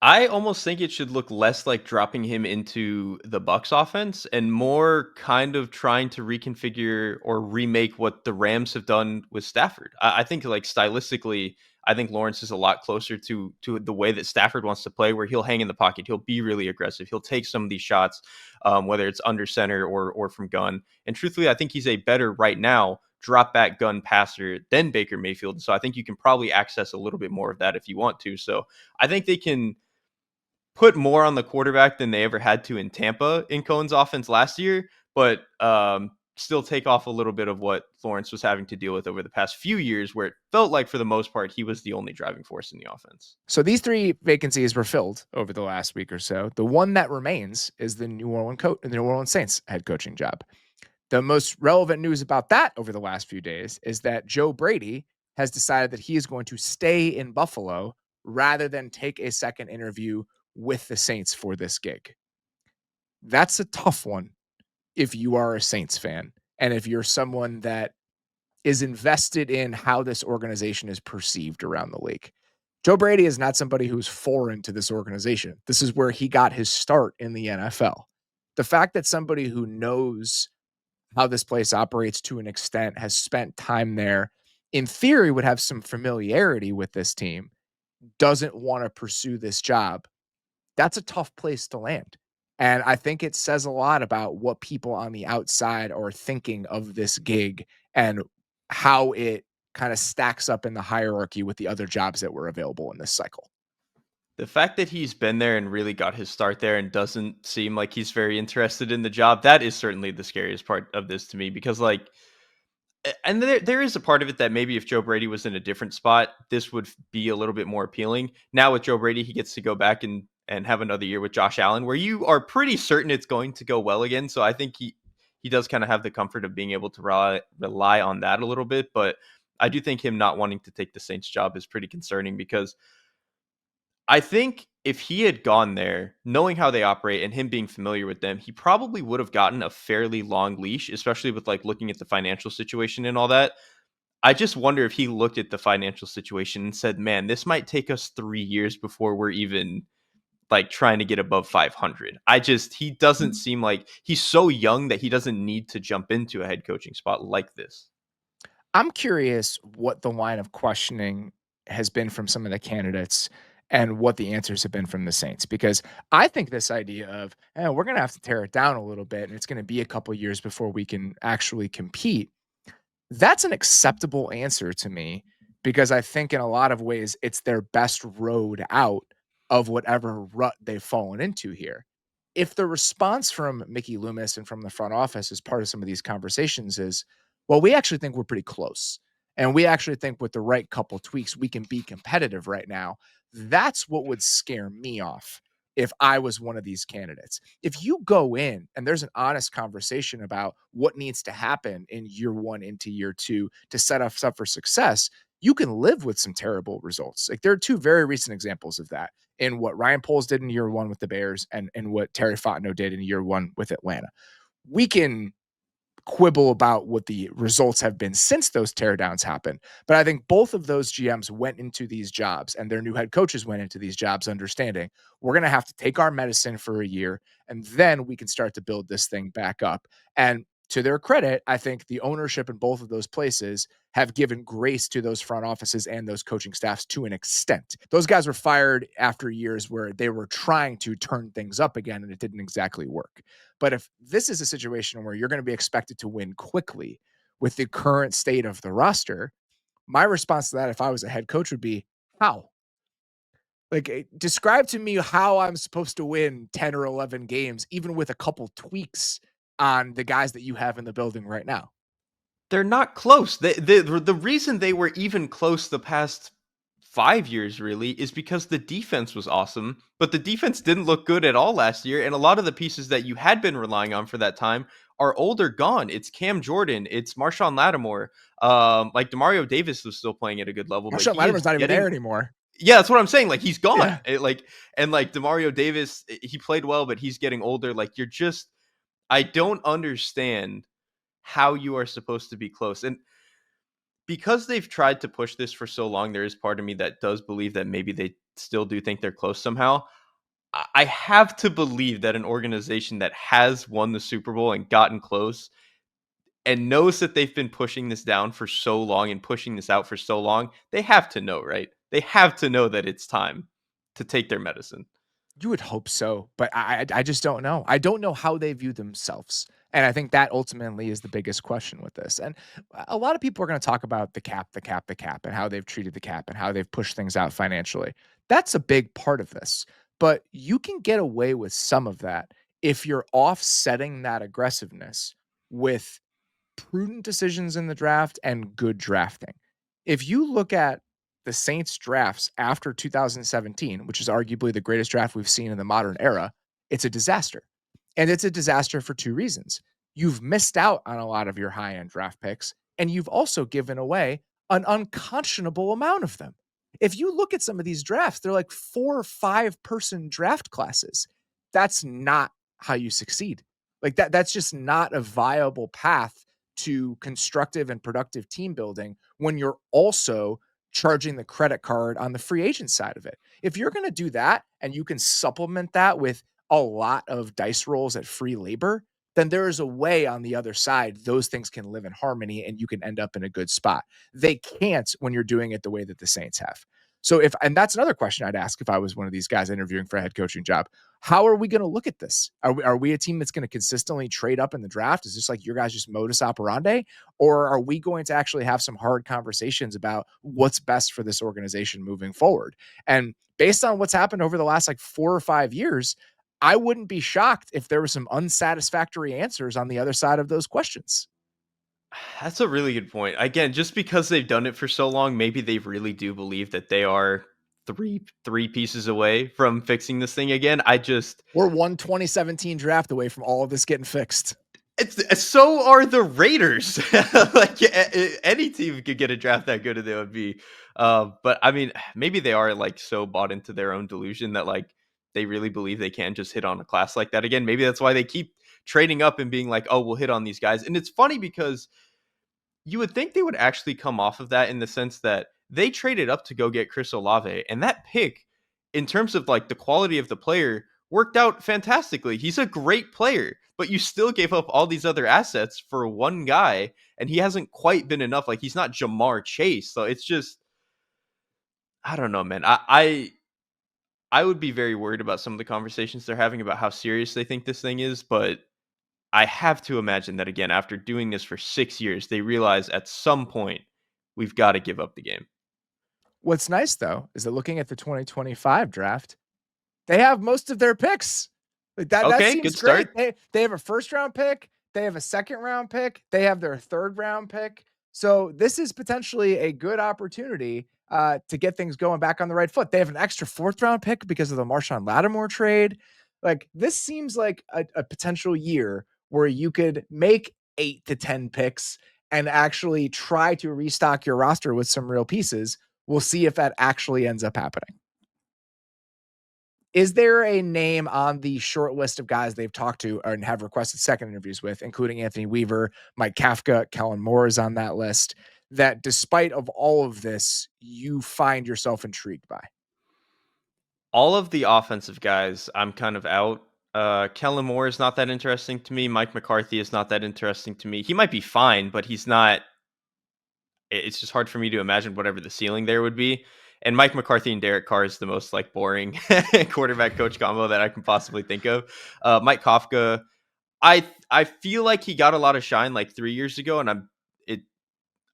I almost think it should look less like dropping him into the Bucks offense and more kind of trying to reconfigure or remake what the Rams have done with Stafford. I think like stylistically, I think Lawrence is a lot closer to the way that Stafford wants to play, where he'll hang in the pocket, he'll be really aggressive, he'll take some of these shots, whether it's under center or from gun. And truthfully, I think he's a better right now drop back gun passer than Baker Mayfield. So I think you can probably access a little bit more of that if you want to. So I think they can put more on the quarterback than they ever had to in Tampa in Cohen's offense last year, but still take off a little bit of what Lawrence was having to deal with over the past few years, where it felt like for the most part he was the only driving force in the offense. So these three vacancies were filled over the last week or so. The one that remains is the New Orleans Saints head coaching job. The most relevant news about that over the last few days is that Joe Brady has decided that he is going to stay in Buffalo rather than take a second interview with the Saints for this gig. That's a tough one if you are a Saints fan and if you're someone that is invested in how this organization is perceived around the league. Joe Brady is not somebody who's foreign to this organization. This is where he got his start in the NFL. The fact that somebody who knows how this place operates to an extent, has spent time there, in theory would have some familiarity with this team, doesn't want to pursue this job, that's a tough place to land. And I think it says a lot about what people on the outside are thinking of this gig and how it kind of stacks up in the hierarchy with the other jobs that were available in this cycle. The fact that he's been there and really got his start there and doesn't seem like he's very interested in the job, that is certainly the scariest part of this to me, because like, and there is a part of it that maybe if Joe Brady was in a different spot, this would be a little bit more appealing. Now with Joe Brady, he gets to go back and have another year with Josh Allen, where you are pretty certain it's going to go well again. So I think he does kind of have the comfort of being able to rely on that a little bit. But I do think him not wanting to take the Saints job is pretty concerning, because I think if he had gone there, knowing how they operate and him being familiar with them, he probably would have gotten a fairly long leash, especially with like looking at the financial situation and all that. I just wonder if he looked at the financial situation and said, man, this might take us 3 years before we're even like trying to get above 500. He doesn't seem like he's so young that he doesn't need to jump into a head coaching spot like this. I'm curious what the line of questioning has been from some of the candidates and what the answers have been from the Saints, because I think this idea of, we're going to have to tear it down a little bit and it's going to be a couple years before we can actually compete. That's an acceptable answer to me because I think in a lot of ways it's their best road out of whatever rut they've fallen into here. If the response from Mickey Loomis and from the front office as part of some of these conversations is, well, we actually think we're pretty close. And we actually think with the right couple tweaks, we can be competitive right now. That's what would scare me off if I was one of these candidates. If you go in and there's an honest conversation about what needs to happen in year one into year two to set us up for success, you can live with some terrible results. Like there are two very recent examples of that in what Ryan Poles did in year one with the Bears and what Terry Fontenot did in year one with Atlanta. We can quibble about what the results have been since those teardowns happened. But I think both of those GMs went into these jobs and their new head coaches went into these jobs understanding we're going to have to take our medicine for a year and then we can start to build this thing back up. And to their credit, I think the ownership in both of those places have given grace to those front offices and those coaching staffs to an extent. Those guys were fired after years where they were trying to turn things up again and it didn't exactly work. But if this is a situation where you're going to be expected to win quickly with the current state of the roster, my response to that, if I was a head coach, would be how? Like, describe to me how I'm supposed to win 10 or 11 games, even with a couple tweaks on the guys that you have in the building right now. They're not close. The reason they were even close the past 5 years really is because the defense was awesome, but the defense didn't look good at all last year, and a lot of the pieces that you had been relying on for that time are old or gone. It's Cam Jordan, it's Marshawn Lattimore, like Demario Davis was still playing at a good level, but Marshawn he is Lattimer's not even there getting anymore. yeah, that's what I'm saying. Like he's gone. Yeah. Like Demario Davis, he played well, but he's getting older. Like you're just, I don't understand how you are supposed to be close. And because they've tried to push this for so long, there is part of me that does believe that maybe they still do think they're close somehow. I have to believe that an organization that has won the Super Bowl and gotten close and knows that they've been pushing this down for so long and pushing this out for so long, they have to know, right? They have to know that it's time to take their medicine. You would hope so, but I just don't know. I don't know how they view themselves, and I think that ultimately is the biggest question with this. And a lot of people are going to talk about the cap, the cap, the cap, and how they've treated the cap and how they've pushed things out financially. That's a big part of this, but you can get away with some of that if you're offsetting that aggressiveness with prudent decisions in the draft and good drafting. If you look at the Saints drafts after 2017, which is arguably the greatest draft we've seen in the modern era, it's a disaster. And it's a disaster for two reasons. You've missed out on a lot of your high end draft picks, and you've also given away an unconscionable amount of them. If you look at some of these drafts, they're like 4 or 5 person draft classes. That's not how you succeed. Like that's just not a viable path to constructive and productive team building when you're also charging the credit card on the free agent side of it. If you're going to do that and you can supplement that with a lot of dice rolls at free labor, then there is a way on the other side those things can live in harmony and you can end up in a good spot. They can't when you're doing it the way that the Saints have. So if, and that's another question I'd ask if I was one of these guys interviewing for a head coaching job. How are we going to look at this? Are we a team that's going to consistently trade up in the draft? Is this like your guys just modus operandi? Or are we going to actually have some hard conversations about what's best for this organization moving forward? And based on what's happened over the last like 4 or 5 years, I wouldn't be shocked if there were some unsatisfactory answers on the other side of those questions. That's a really good point. Again, just because they've done it for so long, maybe they really do believe that they are three pieces away from fixing this thing again. We're one 2017 draft away from all of this getting fixed. It's so are the Raiders. Like any team could get a draft that good, and they would be. But I mean, maybe they are like so bought into their own delusion that like they really believe they can just hit on a class like that again. Maybe that's why they keep trading up and being like, "Oh, we'll hit on these guys." And it's funny because you would think they would actually come off of that in the sense that they traded up to go get Chris Olave, and that pick, in terms of like the quality of the player, worked out fantastically. He's a great player, but you still gave up all these other assets for one guy, and he hasn't quite been enough. Like, he's not Jamar Chase. So it's just, I don't know, man. I would be very worried about some of the conversations they're having about how serious they think this thing is, but I have to imagine that again, after doing this for 6 years, they realize at some point we've got to give up the game. What's nice though is that looking at the 2025 draft, they have most of their picks. Like that Okay, seems good great. start. They have a first round pick, they have a second round pick, they have their third round pick. So this is potentially a good opportunity to get things going back on the right foot. They have an extra fourth round pick because of the Marshawn Lattimore trade. Like this seems like a potential year where you could make 8 to 10 picks and actually try to restock your roster with some real pieces. We'll see if that actually ends up happening. Is there a name on the short list of guys they've talked to and have requested second interviews with, including Anthony Weaver, Mike Kafka, Kellen Moore is on that list, that despite of all of this, you find yourself intrigued by? All of the offensive guys, I'm kind of out. Kellen Moore is not that interesting to me. Mike McCarthy is not that interesting to me. He might be fine, but he's not. It's just hard for me to imagine whatever the ceiling there would be. And Mike McCarthy and Derek Carr is the most like boring quarterback coach combo that I can possibly think of. Mike Kafka, I feel like he got a lot of shine like 3 years ago, and it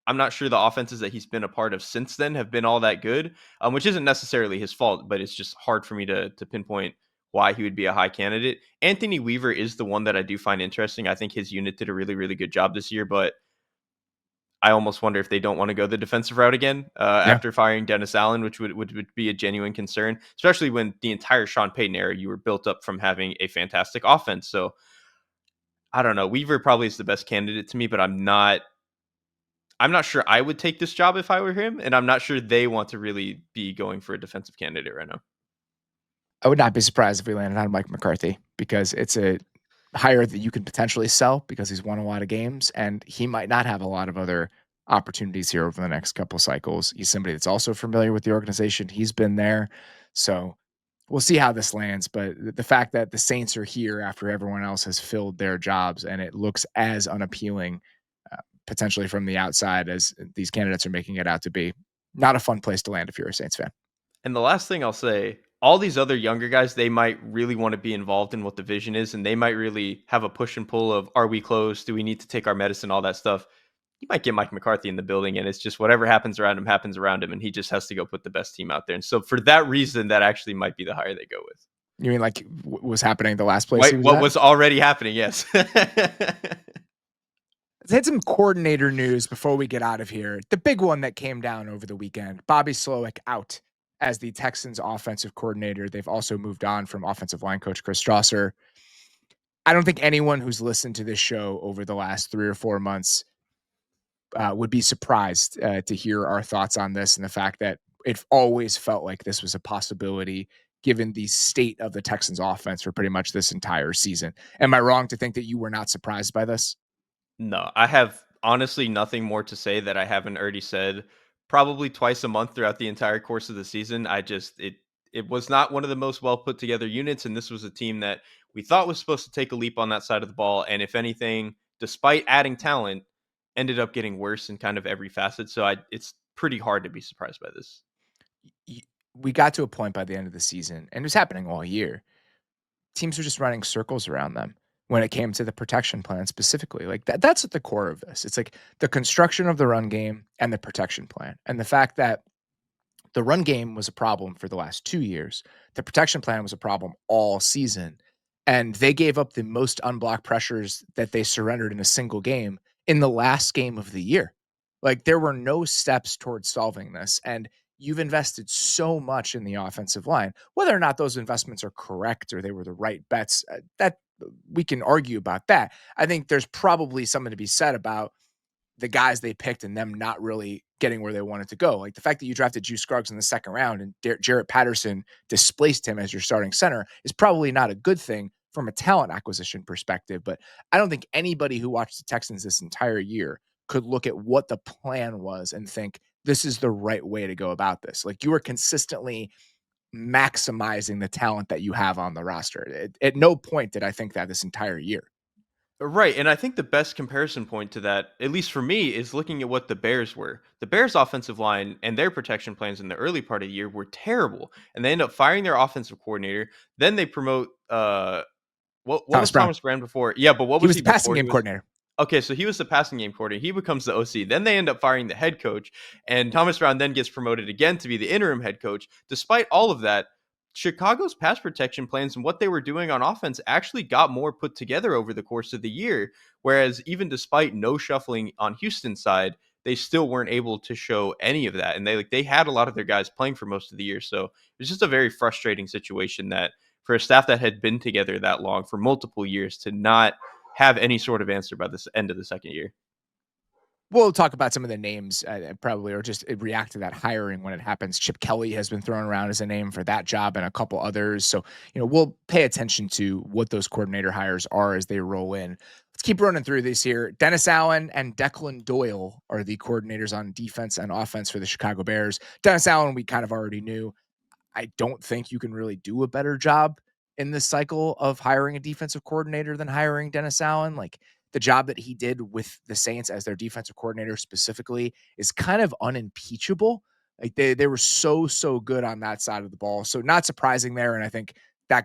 I'm not sure the offenses that he's been a part of since then have been all that good, which isn't necessarily his fault, but it's just hard for me to pinpoint why he would be a high candidate. Anthony Weaver is the one that I do find interesting. I think his unit did a really, really good job this year, but I almost wonder if they don't want to go the defensive route again Yeah. after firing Dennis Allen, which would be a genuine concern, especially when the entire Sean Payton era, you were built up from having a fantastic offense. So I don't know. Weaver probably is the best candidate to me, but I'm not sure I would take this job if I were him, and I'm not sure they want to really be going for a defensive candidate right now. I would not be surprised if we landed on Mike McCarthy because it's a hire that you can potentially sell because he's won a lot of games and he might not have a lot of other opportunities here over the next couple cycles. He's somebody that's also familiar with the organization. He's been there. So we'll see how this lands. But the fact that the Saints are here after everyone else has filled their jobs and it looks as unappealing potentially from the outside as these candidates are making it out to be, not a fun place to land if you're a Saints fan. And the last thing I'll say, all these other younger guys, they might really want to be involved in what the vision is, and they might really have a push and pull of, are we close? Do we need to take our medicine? All that stuff. You might get Mike McCarthy in the building, and it's just whatever happens around him, and he just has to go put the best team out there. And so for that reason, that actually might be the hire they go with. You mean like was happening the last place he was What at? was already happening? Yes. Let's hit some coordinator news before we get out of here. The big one that came down over the weekend, Bobby Slowik out as the Texans offensive coordinator. They've also moved on from offensive line coach Chris Strasser. I don't think anyone who's listened to this show over the last 3 or 4 months would be surprised to hear our thoughts on this and the fact that it always felt like this was a possibility given the state of the Texans offense for pretty much this entire season. Am I wrong to think that you were not surprised by this? No, I have honestly nothing more to say that I haven't already said probably twice a month throughout the entire course of the season. It was not one of the most well put together units, and this was a team that we thought was supposed to take a leap on that side of the ball, and if anything, despite adding talent, ended up getting worse in kind of every facet. So it's pretty hard to be surprised by this. We got to a point by the end of the season, and it was happening all year. Teams were just running circles around them when it came to the protection plan specifically. Like that's at the core of this. It's like the construction of the run game and the protection plan. And the fact that the run game was a problem for the last 2 years. The protection plan was a problem all season. And they gave up the most unblocked pressures that they surrendered in a single game in the last game of the year. Like there were no steps towards solving this. And you've invested so much in the offensive line. Whether or not those investments are correct or they were the right bets, that we can argue about that. I think there's probably something to be said about the guys they picked and them not really getting where they wanted to go. Like the fact that you drafted Juice Scruggs in the second round and Jarrett Patterson displaced him as your starting center is probably not a good thing from a talent acquisition perspective. But I don't think anybody who watched the Texans this entire year could look at what the plan was and think this is the right way to go about this. Like you were consistently maximizing the talent that you have on the roster. At no point did I think that this entire year. Right, and I think the best comparison point to that, at least for me, is looking at what the Bears were. The Bears' offensive line and their protection plans in the early part of the year were terrible, and they end up firing their offensive coordinator. Then they promote what Thomas was Brown. Thomas Brown before? Yeah, but what He was was he the passing before? He game was coordinator. Okay, so he was the passing game coordinator. He becomes the OC. Then they end up firing the head coach, and Thomas Brown then gets promoted again to be the interim head coach. Despite all of that, Chicago's pass protection plans and what they were doing on offense actually got more put together over the course of the year. Whereas even despite no shuffling on Houston's side, they still weren't able to show any of that. And they had a lot of their guys playing for most of the year. So it was just a very frustrating situation that for a staff that had been together that long for multiple years to not have any sort of answer by the end of the second year. We'll talk about some of the names probably, or just react to that hiring when it happens. Chip Kelly has been thrown around as a name for that job and a couple others. So, we'll pay attention to what those coordinator hires are as they roll in. Let's keep running through this here. Dennis Allen and Declan Doyle are the coordinators on defense and offense for the Chicago Bears. Dennis Allen, we kind of already knew. I don't think you can really do a better job in this cycle of hiring a defensive coordinator than hiring Dennis Allen. Like, the job that he did with the Saints as their defensive coordinator specifically is kind of unimpeachable. Like, they were so good on that side of the ball. So not surprising there. And I think that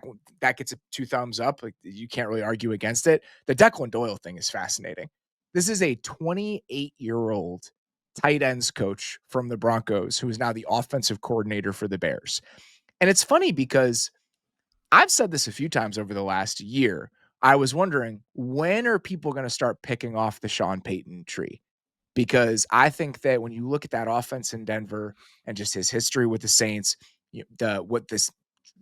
gets 2 thumbs up. Like, you can't really argue against it. The Declan Doyle thing is fascinating. This is a 28-year-old tight ends coach from the Broncos who is now the offensive coordinator for the Bears. And it's funny because I've said this a few times over the last year. I was wondering, when are people going to start picking off the Sean Payton tree? Because I think that when you look at that offense in Denver and just his history with the Saints, the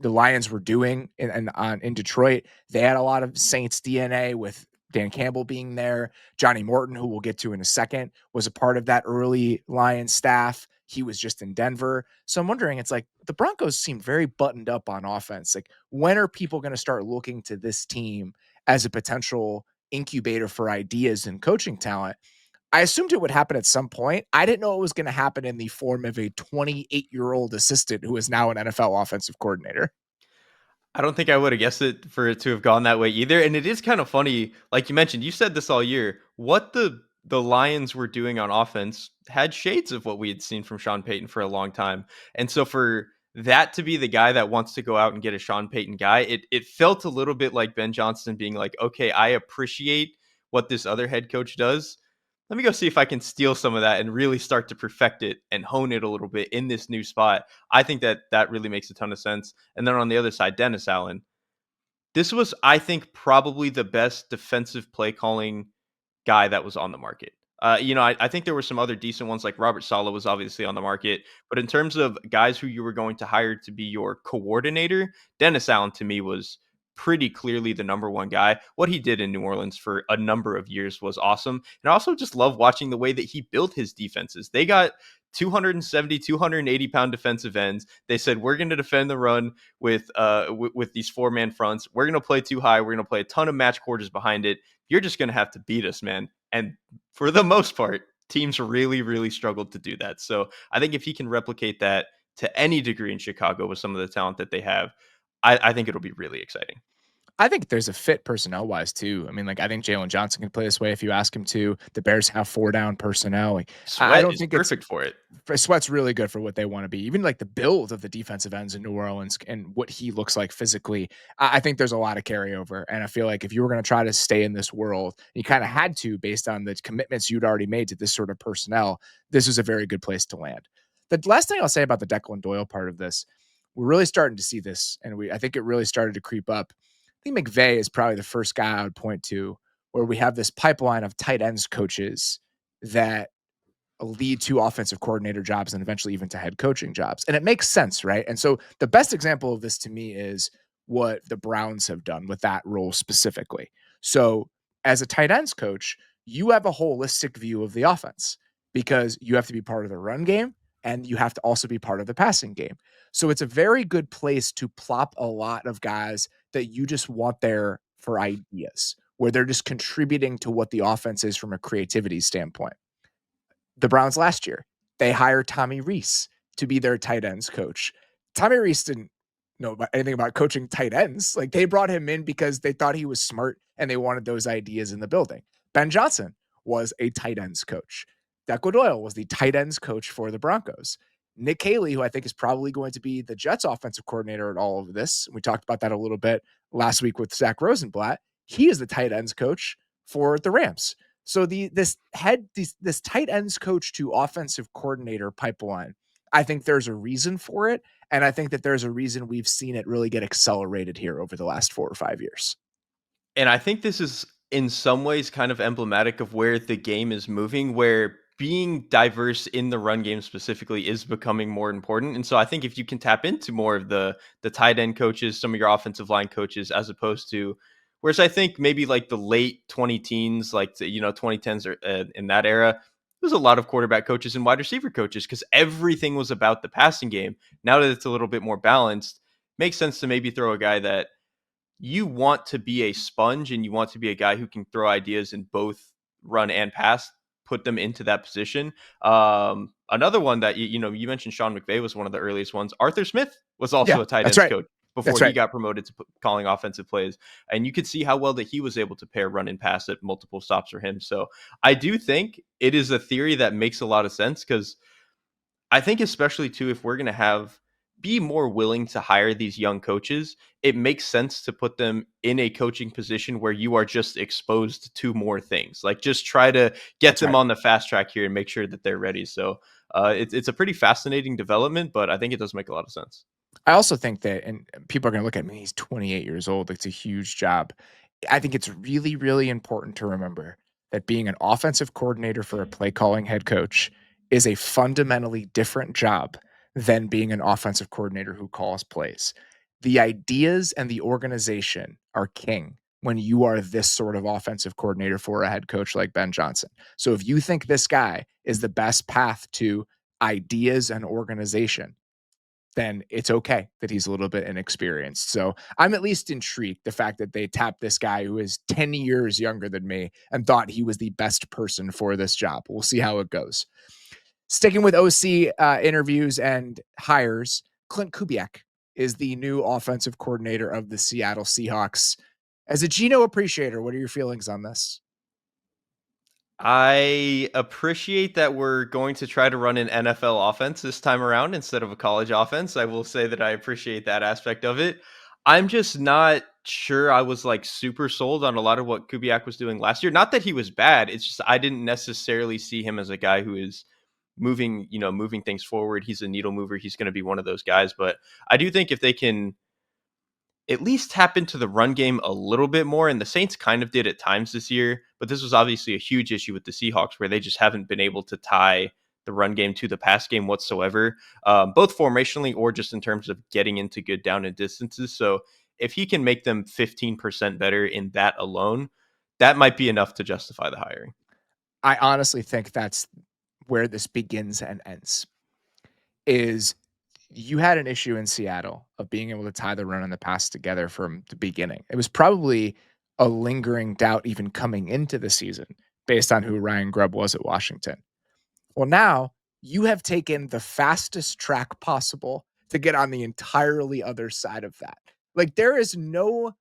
Lions were doing in Detroit, they had a lot of Saints DNA with Dan Campbell being there. Johnny Morton, who we'll get to in a second, was a part of that early Lions staff. He was just in Denver. So I'm wondering, it's like the Broncos seem very buttoned up on offense. Like, when are people going to start looking to this team as a potential incubator for ideas and coaching talent? I assumed it would happen at some point. I didn't know it was going to happen in the form of a 28-year-old assistant who is now an NFL offensive coordinator. I don't think I would have guessed it for it to have gone that way either. And it is kind of funny, like you mentioned, you said this all year. What the Lions were doing on offense had shades of what we had seen from Sean Payton for a long time. And so for that to be the guy that wants to go out and get a Sean Payton guy, it felt a little bit like Ben Johnson being like, okay, I appreciate what this other head coach does. Let me go see if I can steal some of that and really start to perfect it and hone it a little bit in this new spot. I think that really makes a ton of sense. And then on the other side, Dennis Allen. This was, I think, probably the best defensive play calling guy that was on the market. I think there were some other decent ones, like Robert Saleh was obviously on the market. But in terms of guys who you were going to hire to be your coordinator, Dennis Allen to me was pretty clearly the number one guy. What he did in New Orleans for a number of years was awesome. And I also just love watching the way that he built his defenses. They got 270, 280 pound defensive ends. They said, we're going to defend the run with these 4-man fronts. We're going to play too high. We're going to play a ton of match quarters behind it. You're just going to have to beat us, man. And for the most part, teams really struggled to do that. So I think if he can replicate that to any degree in Chicago with some of the talent that they have, I think it'll be really exciting. I think there's a fit personnel wise too. I mean, like, I think Jalen Johnson can play this way if you ask him to. The Bears have 4 down personnel. Like, I Sweat don't is think perfect for it. Sweat's really good for what they want to be. Even like the build of the defensive ends in New Orleans and what he looks like physically, I think there's a lot of carryover. And I feel like if you were going to try to stay in this world, you kind of had to based on the commitments you'd already made to this sort of personnel. This was a very good place to land. The last thing I'll say about the Declan Doyle part of this, we're really starting to see this, and I think it really started to creep up. I think McVay is probably the first guy I would point to where we have this pipeline of tight ends coaches that lead to offensive coordinator jobs and eventually even to head coaching jobs. And it makes sense, right? And so the best example of this to me is what the Browns have done with that role specifically. So as a tight ends coach, you have a holistic view of the offense because you have to be part of the run game and you have to also be part of the passing game. So it's a very good place to plop a lot of guys that you just want there for ideas, where they're just contributing to what the offense is from a creativity standpoint. The Browns last year, they hired Tommy Rees to be their tight ends coach. Tommy Rees didn't know anything about coaching tight ends. Like, they brought him in because they thought he was smart and they wanted those ideas in the building. Ben Johnson was a tight ends coach. Declan Doyle was the tight ends coach for the Broncos. Nick Haley, who I think is probably going to be the Jets offensive coordinator at all of this. We talked about that a little bit last week with Zach Rosenblatt. He is the tight ends coach for the Rams. So this tight ends coach to offensive coordinator pipeline, I think there's a reason for it. And I think that there's a reason we've seen it really get accelerated here over the last 4 or 5 years. And I think this is in some ways kind of emblematic of where the game is moving, where being diverse in the run game specifically is becoming more important. And so I think if you can tap into more of the tight end coaches, some of your offensive line coaches, as opposed to, whereas I think maybe like the late 20 teens, like the, 2010s or in that era, there's a lot of quarterback coaches and wide receiver coaches because everything was about the passing game. Now that it's a little bit more balanced, makes sense to maybe throw a guy that you want to be a sponge and you want to be a guy who can throw ideas in both run and pass, put them into that position. Another one that you mentioned, Sean McVay was one of the earliest ones. Arthur Smith was Yeah, also a tight that's ends right. coach before That's he right. got promoted to calling offensive plays, and you could see how well that he was able to pair run and pass at multiple stops for him. So I do think it is a theory that makes a lot of sense because I think especially too, if we're going to be more willing to hire these young coaches, it makes sense to put them in a coaching position where you are just exposed to more things. Like, just try to get That's them right. on the fast track here and make sure that they're ready. So it's a pretty fascinating development, but I think it does make a lot of sense. I also think that, and people are going to look at me, he's 28 years old. It's a huge job. I think it's really, really important to remember that being an offensive coordinator for a play calling head coach is a fundamentally different job than being an offensive coordinator who calls plays. The ideas and the organization are king when you are this sort of offensive coordinator for a head coach like Ben Johnson. So if you think this guy is the best path to ideas and organization, then it's okay that he's a little bit inexperienced. So I'm at least intrigued the fact that they tapped this guy who is 10 years younger than me and thought he was the best person for this job. We'll see how it goes. Sticking with OC interviews and hires, Klint Kubiak is the new offensive coordinator of the Seattle Seahawks. As a Geno appreciator, what are your feelings on this? I appreciate that we're going to try to run an NFL offense this time around instead of a college offense. I will say that I appreciate that aspect of it. I'm just not sure I was like super sold on a lot of what Kubiak was doing last year. Not that he was bad. It's just I didn't necessarily see him as a guy who is moving things forward. He's a needle mover. He's going to be one of those guys. But I do think if they can at least tap into the run game a little bit more. And the Saints kind of did at times this year, but this was obviously a huge issue with the Seahawks where they just haven't been able to tie the run game to the pass game whatsoever, both formationally or just in terms of getting into good down and distances. So if he can make them 15% better in that alone, that might be enough to justify the hiring. I honestly think that's where this begins and ends. Is you had an issue in Seattle of being able to tie the run and the pass together from the beginning. It was probably a lingering doubt even coming into the season based on who Ryan Grubb was at Washington. Well, now you have taken the fastest track possible to get on the entirely other side of that. Like, there is no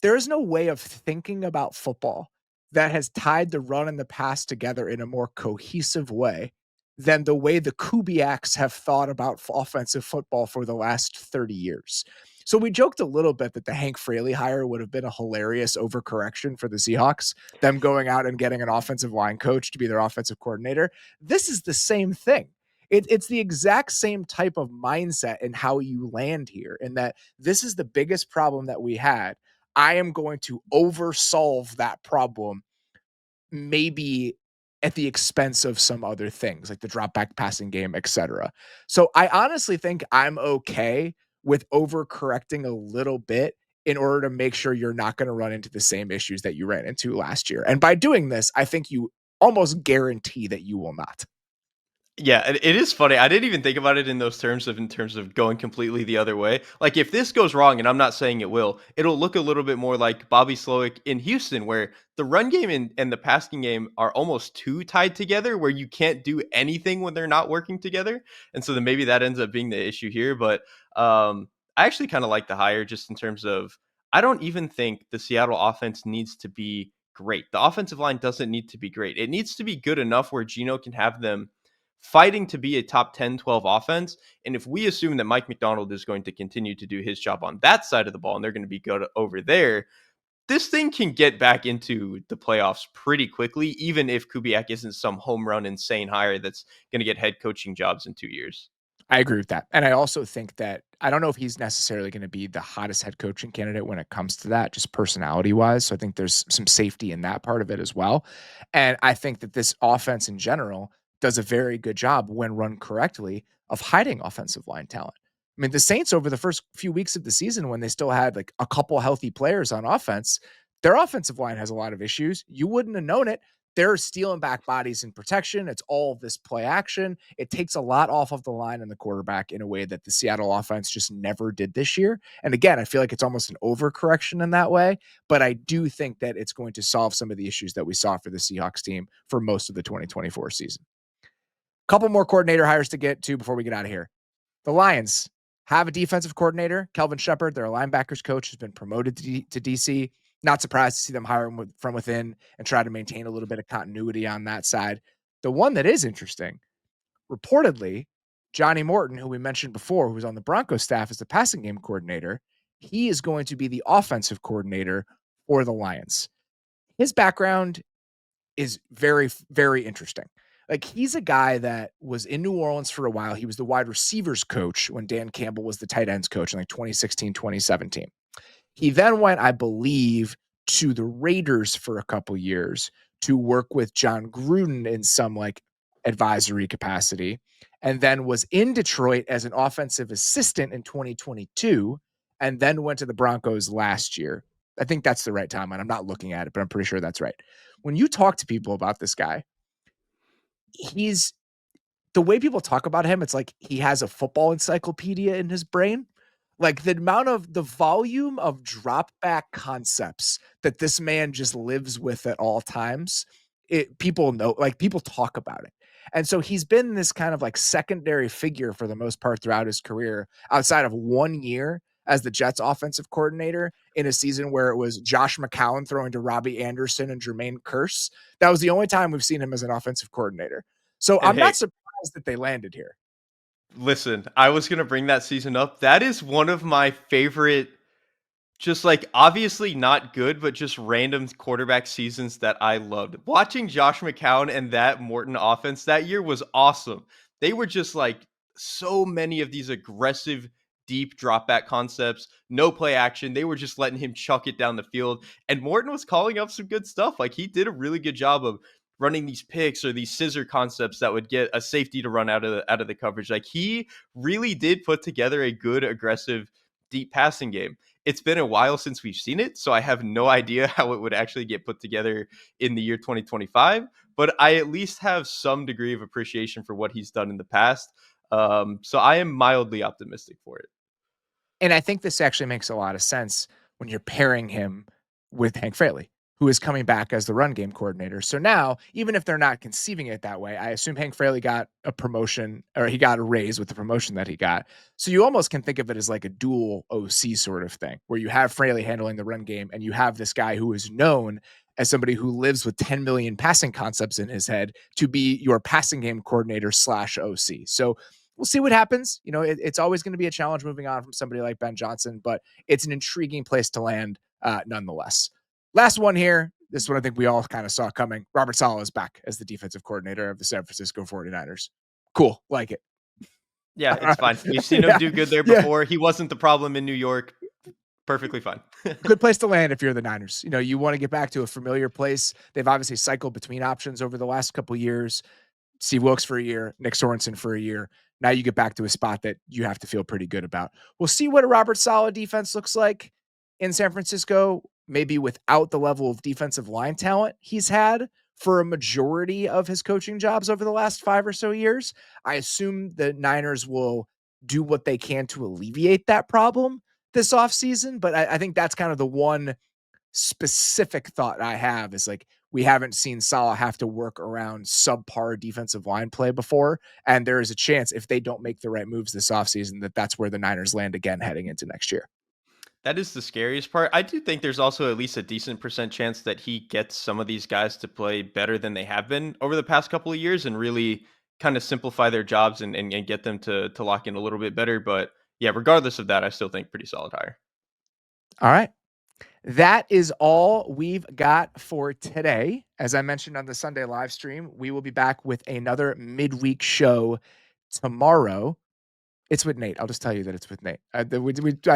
way of thinking about football that has tied the run and the pass together in a more cohesive way than the way the Kubiaks have thought about offensive football for the last 30 years. So we joked a little bit that the Hank Fraley hire would have been a hilarious overcorrection for the Seahawks, them going out and getting an offensive line coach to be their offensive coordinator. This is the same thing. It's the exact same type of mindset in how you land here, in that this is the biggest problem that we had. I am going to oversolve that problem, maybe at the expense of some other things like the drop back passing game, etc. So I honestly think I'm okay with overcorrecting a little bit in order to make sure you're not going to run into the same issues that you ran into last year. And by doing this, I think you almost guarantee that you will not. Yeah, it is funny. I didn't even think about it in those terms of going completely the other way. Like if this goes wrong, and I'm not saying it will, it'll look a little bit more like Bobby Slowik in Houston, where the run game and the passing game are almost too tied together, where you can't do anything when they're not working together. And so then maybe that ends up being the issue here. But I actually kind of like the hire just in terms of I don't even think the Seattle offense needs to be great. The offensive line doesn't need to be great. It needs to be good enough where Gino can have them fighting to be a top 10, 12 offense. And if we assume that Mike McDonald is going to continue to do his job on that side of the ball and they're going to be good over there, this thing can get back into the playoffs pretty quickly, even if Kubiak isn't some home run insane hire that's going to get head coaching jobs in 2 years. I agree with that. And I also think that I don't know if he's necessarily going to be the hottest head coaching candidate when it comes to that, just personality wise. So I think there's some safety in that part of it as well. And I think that this offense in general does a very good job when run correctly of hiding offensive line talent. I mean, the Saints over the first few weeks of the season, when they still had like a couple healthy players on offense, their offensive line has a lot of issues. You wouldn't have known it. They're stealing back bodies in protection. It's all of this play action. It takes a lot off of the line and the quarterback in a way that the Seattle offense just never did this year. And again, I feel like it's almost an overcorrection in that way, but I do think that it's going to solve some of the issues that we saw for the Seahawks team for most of the 2024 season. Couple more coordinator hires to get to before we get out of here. The Lions have a defensive coordinator, Kelvin Sheppard. Their linebackers coach has been promoted to DC. Not surprised to see them hire him from within and try to maintain a little bit of continuity on that side. The one that is interesting, reportedly, Johnny Morton, who we mentioned before, who's on the Broncos staff as the passing game coordinator, he is going to be the offensive coordinator for the Lions. His background is very, very interesting. Like he's a guy that was in New Orleans for a while. He was the wide receivers coach when Dan Campbell was the tight ends coach in like 2016, 2017. He then went, I believe, to the Raiders for a couple years to work with John Gruden in some like advisory capacity, and then was in Detroit as an offensive assistant in 2022, and then went to the Broncos last year. I think that's the right timeline. I'm not looking at it, but I'm pretty sure that's right. When you talk to people about this guy, he's the way people talk about him, it's like he has a football encyclopedia in his brain. Like the volume of drop back concepts that this man just lives with at all times, people know, like people talk about it. And so he's been this kind of like secondary figure for the most part throughout his career, outside of 1 year as the Jets offensive coordinator in a season where it was Josh McCown throwing to Robbie Anderson and Jermaine Kearse. That was the only time we've seen him as an offensive coordinator. So And I'm hey, not surprised that they landed here. listen, I was going to bring that season up. That is one of my favorite, just like obviously not good, but just random quarterback seasons that I loved. Watching Josh McCown and that Morton offense that year was awesome. They were just like so many of these aggressive, deep drop back concepts, no play action. They were just letting him chuck it down the field. And Morton was calling up some good stuff. Like he did a really good job of running these picks or these scissor concepts that would get a safety to run out of the coverage. Like he really did put together a good, aggressive, deep passing game. It's been a while since we've seen it, so I have no idea how it would actually get put together in the year 2025, but I at least have some degree of appreciation for what he's done in the past. So I am mildly optimistic for it. And I think this actually makes a lot of sense when you're pairing him with Hank Fraley, who is coming back as the run game coordinator. So now, even if they're not conceiving it that way, I assume Hank Fraley got a promotion or he got a raise with the promotion that he got. So you almost can think of it as like a dual OC sort of thing, where you have Fraley handling the run game and you have this guy who is known as somebody who lives with 10 million passing concepts in his head to be your passing game coordinator / OC. So we'll see what happens. You know, it's always going to be a challenge moving on from somebody like Ben Johnson, but it's an intriguing place to land nonetheless. Last one here. This one I think we all kind of saw coming. Robert Saleh is back as the defensive coordinator of the San Francisco 49ers. Cool. Like it. Yeah, it's fine. We've seen him do good there Yeah. before. He wasn't the problem in New York. Perfectly fine. Good place to land if you're the Niners. You know, you want to get back to a familiar place. They've obviously cycled between options over the last couple years. Steve Wilkes for a year, Nick Sorensen for a year. Now you get back to a spot that you have to feel pretty good about. We'll see what a Robert Saleh defense looks like in San Francisco, maybe without the level of defensive line talent he's had, for a majority of his coaching jobs over the last 5 or so years. I assume the Niners will do what they can to alleviate that problem this offseason, but I think that's kind of the one specific thought I have is like, we haven't seen Saleh have to work around subpar defensive line play before. And there is a chance if they don't make the right moves this offseason that that's where the Niners land again heading into next year. That is the scariest part. I do think there's also at least a decent percent chance that he gets some of these guys to play better than they have been over the past couple of years and really kind of simplify their jobs and get them to lock in a little bit better. But yeah, regardless of that, I still think pretty solid hire. All right. That is all we've got for today. As I mentioned on the Sunday live stream, we will be back with another midweek show tomorrow. It's with Nate. I'll just tell you that it's with Nate. I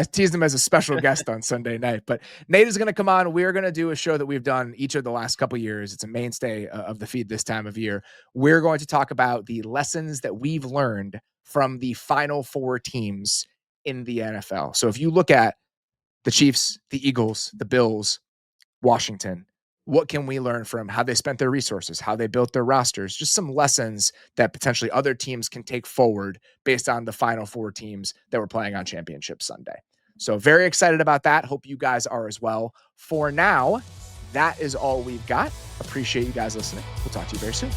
teased him as a special guest on Sunday night, but Nate is going to come on. We're going to do a show that we've done each of the last couple of years. It's a mainstay of the feed this time of year. We're going to talk about the lessons that we've learned from the final 4 teams in the NFL. So if you look at the Chiefs, the Eagles, the Bills, Washington, what can we learn from how they spent their resources, how they built their rosters, just some lessons that potentially other teams can take forward based on the final 4 teams that were playing on Championship Sunday. So very excited about that. Hope you guys are as well. For now, that is all we've got. Appreciate you guys listening. We'll talk to you very soon.